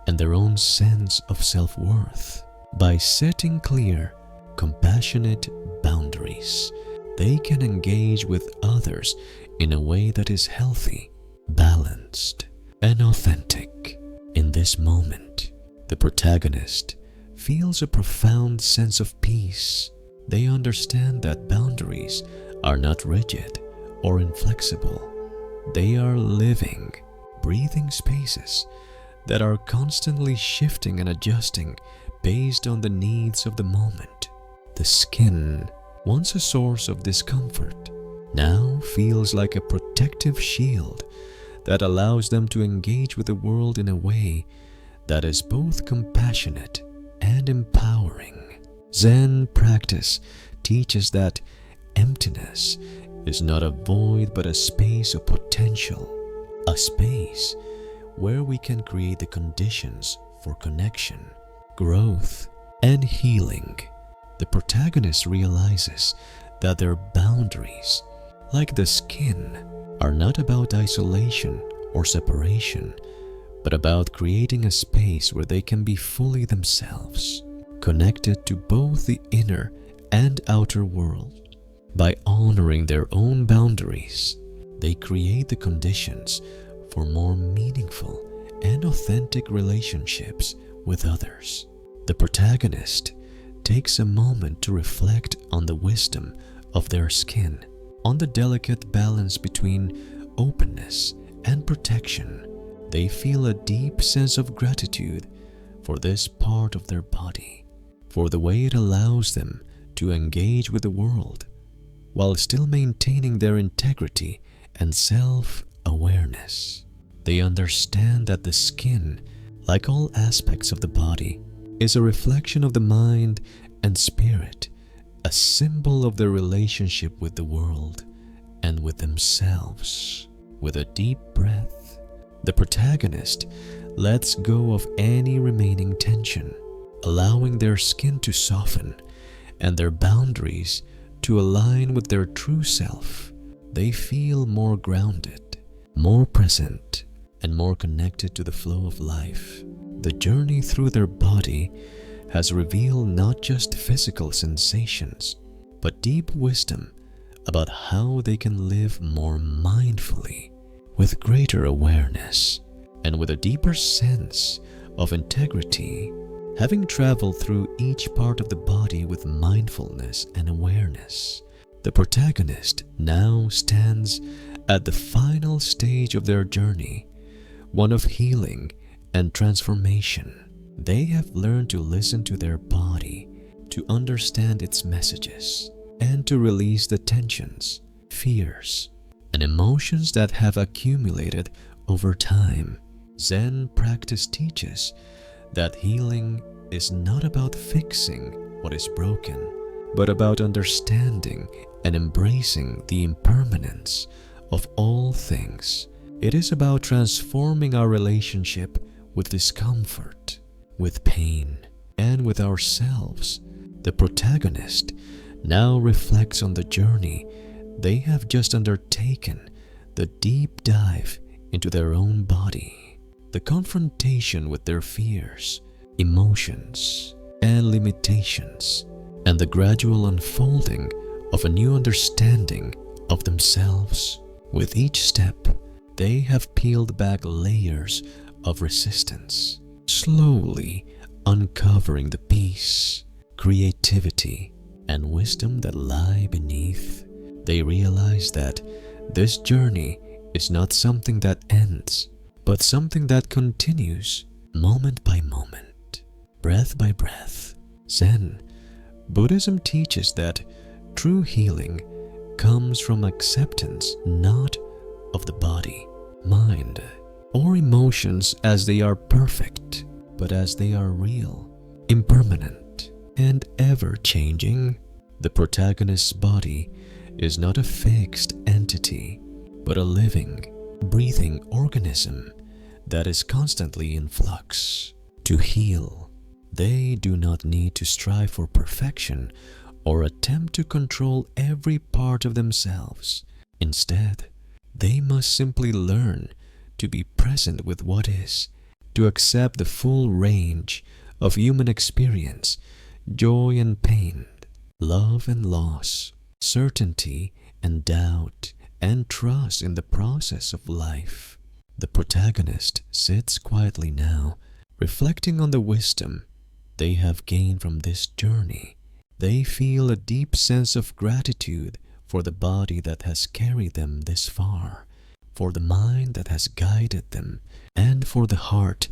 and their own sense of self-worth. By setting clear, compassionate boundaries, they can engage with others in a way that is healthy, balanced, and authentic. In this moment, the protagonist feels a profound sense of peace. They understand that boundaries are not rigid or inflexible. They are living, breathing spaces that are constantly shifting and adjusting based on the needs of the moment. The skin, once a source of discomfort, now feels like a protective shield that allows them to engage with the world in a way that is both compassionate and empowering. Zen practice teaches that emptiness is not a void but a space of potential, a space where we can create the conditions for connection, growth, and healing. The protagonist realizes that their boundaries, like the skin, are not about isolation or separation, but about creating a space where they can be fully themselves, connected to both the inner and outer world. By honoring their own boundaries, they create the conditions for more meaningful and authentic relationships with others. The protagonist takes a moment to reflect on the wisdom of their skin, on the delicate balance between openness and protection. They feel a deep sense of gratitude for this part of their body, for the way it allows them to engage with the world while still maintaining their integrity and self-awareness. They understand that the skin, like all aspects of the body, is a reflection of the mind and spirit, a symbol of their relationship with the world and with themselves. With a deep breath, the protagonist lets go of any remaining tension, allowing their skin to soften and their boundaries to align with their true self. They feel more grounded, more present, and more connected to the flow of life. The journey through their body has revealed not just physical sensations, but deep wisdom about how they can live more mindfully, with greater awareness, and with a deeper sense of integrity. Having traveled through each part of the body with mindfulness and awareness, the protagonist now stands at the final stage of their journey, one of healing and transformation. They have learned to listen to their body, to understand its messages, and to release the tensions, fears, and emotions that have accumulated over time. Zen practice teaches that healing is not about fixing what is broken, but about understanding and embracing the impermanence of all things. It is about transforming our relationship with discomfort, with pain, and with ourselves. The protagonist now reflects on the journey they have just undertaken, the deep dive into their own body. the confrontation with their fears, emotions, and limitations, and the gradual unfolding of a new understanding of themselves. With each step, they have peeled back layers of resistance, slowly uncovering the peace, creativity, and wisdom that lie beneath. They realize that this journey is not something that ends, but something that continues moment by moment, breath by breath. Zen Buddhism teaches that true healing comes from acceptance not of the body, mind, or emotions as they are perfect, but as they are real, impermanent, and ever-changing. The protagonist's body is not a fixed entity, but a living, breathing organism that is constantly in flux. To heal, they do not need to strive for perfection or attempt to control every part of themselves. Instead, they must simply learn to be present with what is, to accept the full range of human experience, joy and pain, love and loss, certainty and doubt, and trust in the process of life. The protagonist sits quietly now, reflecting on the wisdom they have gained from this journey. They feel a deep sense of gratitude for the body that has carried them this far, for the mind that has guided them, and for the heart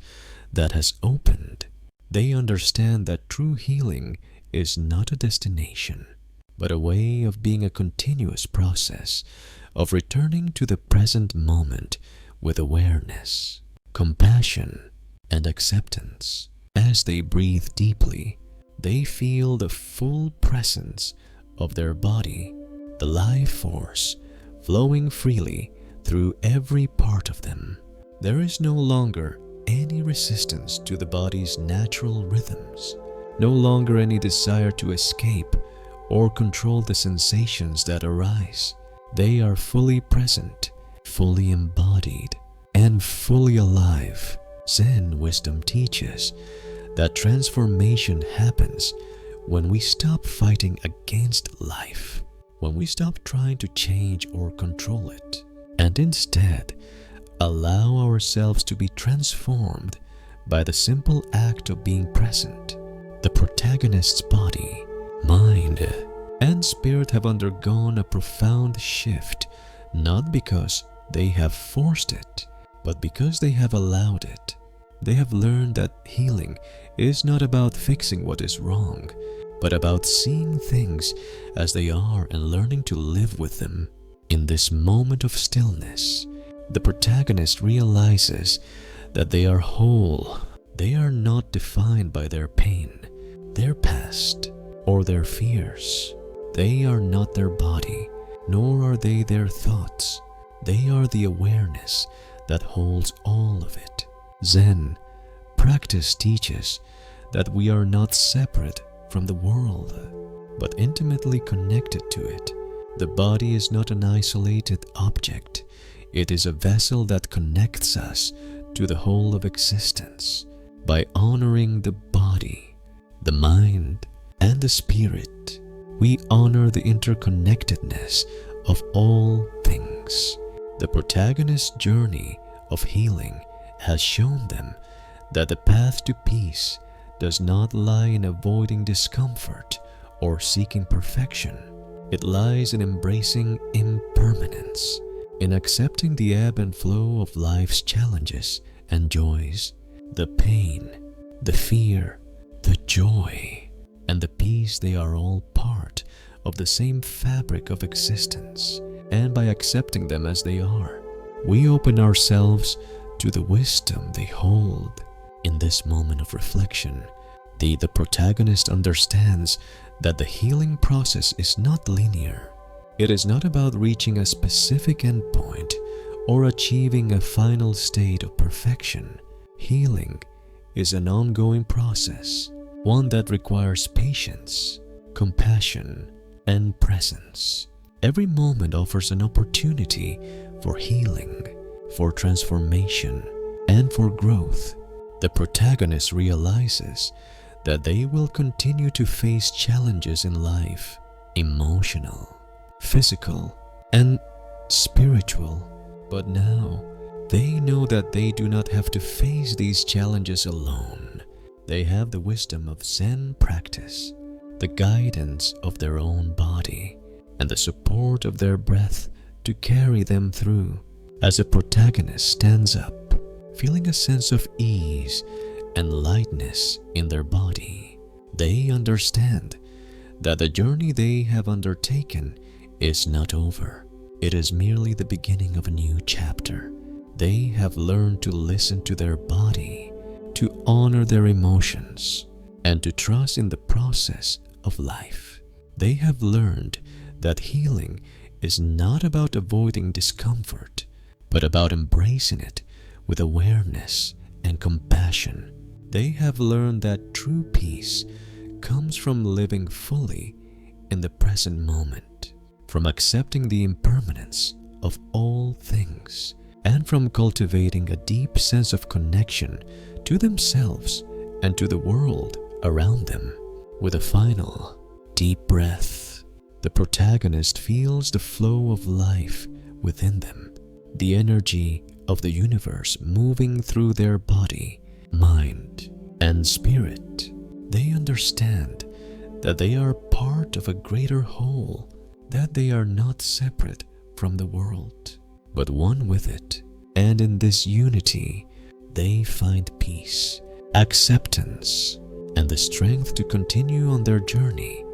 that has opened. They understand that true healing is not a destination, but a way of being, a continuous process of returning to the present moment with awareness, compassion, and acceptance. As they breathe deeply, they feel the full presence of their body, the life force flowing freely through every part of them. There is no longer any resistance to the body's natural rhythms, no longer any desire to escape or control the sensations that arise. They are fully present, fully embodied, and fully alive. Zen wisdom teaches that transformation happens when we stop fighting against life, when we stop trying to change or control it, and instead allow ourselves to be transformed by the simple act of being present. The protagonist's body, mind, and spirit have undergone a profound shift, not because they have forced it, but because they have allowed it. They have learned that healing is not about fixing what is wrong, but about seeing things as they are and learning to live with them. In this moment of stillness, the protagonist realizes that they are whole. They are not defined by their pain, their past, or their fears. They are not their body, nor are they their thoughts. They are the awareness that holds all of it. Zen practice teaches that we are not separate from the world, but intimately connected to it. The body is not an isolated object. It is a vessel that connects us to the whole of existence. By honoring the body, the mind, and the spirit, we honor the interconnectedness of all things. The protagonist's journey of healing has shown them that the path to peace does not lie in avoiding discomfort or seeking perfection. It lies in embracing impermanence, in accepting the ebb and flow of life's challenges and joys, the pain, the fear, the joy, and the peace. They are all part of the same fabric of existence, and by accepting them as they are, we open ourselves to the wisdom they hold. In this moment of reflection, the protagonist understands that the healing process is not linear. It is not about reaching a specific endpoint or achieving a final state of perfection. Healing is an ongoing process, one that requires patience, compassion, and presence. Every moment offers an opportunity for healing, for transformation, and for growth, the protagonist realizes that they will continue to face challenges in life, emotional, physical, and spiritual. But now, they know that they do not have to face these challenges alone. They have the wisdom of Zen practice, the guidance of their own body, and the support of their breath to carry them through. As a protagonist stands up, feeling a sense of ease and lightness in their body, they understand that the journey they have undertaken is not over. It is merely the beginning of a new chapter. They have learned to listen to their body, to honor their emotions, and to trust in the process of life. They have learned that healing is not about avoiding discomfort, but about embracing it with awareness and compassion. They have learned that true peace comes from living fully in the present moment, from accepting the impermanence of all things, and from cultivating a deep sense of connection to themselves and to the world around them. With a final deep breath, the protagonist feels the flow of life within them, the energy of the universe moving through their body, mind, and spirit. They understand that they are part of a greater whole, that they are not separate from the world, but one with it. And in this unity, they find peace, acceptance, and the strength to continue on their journey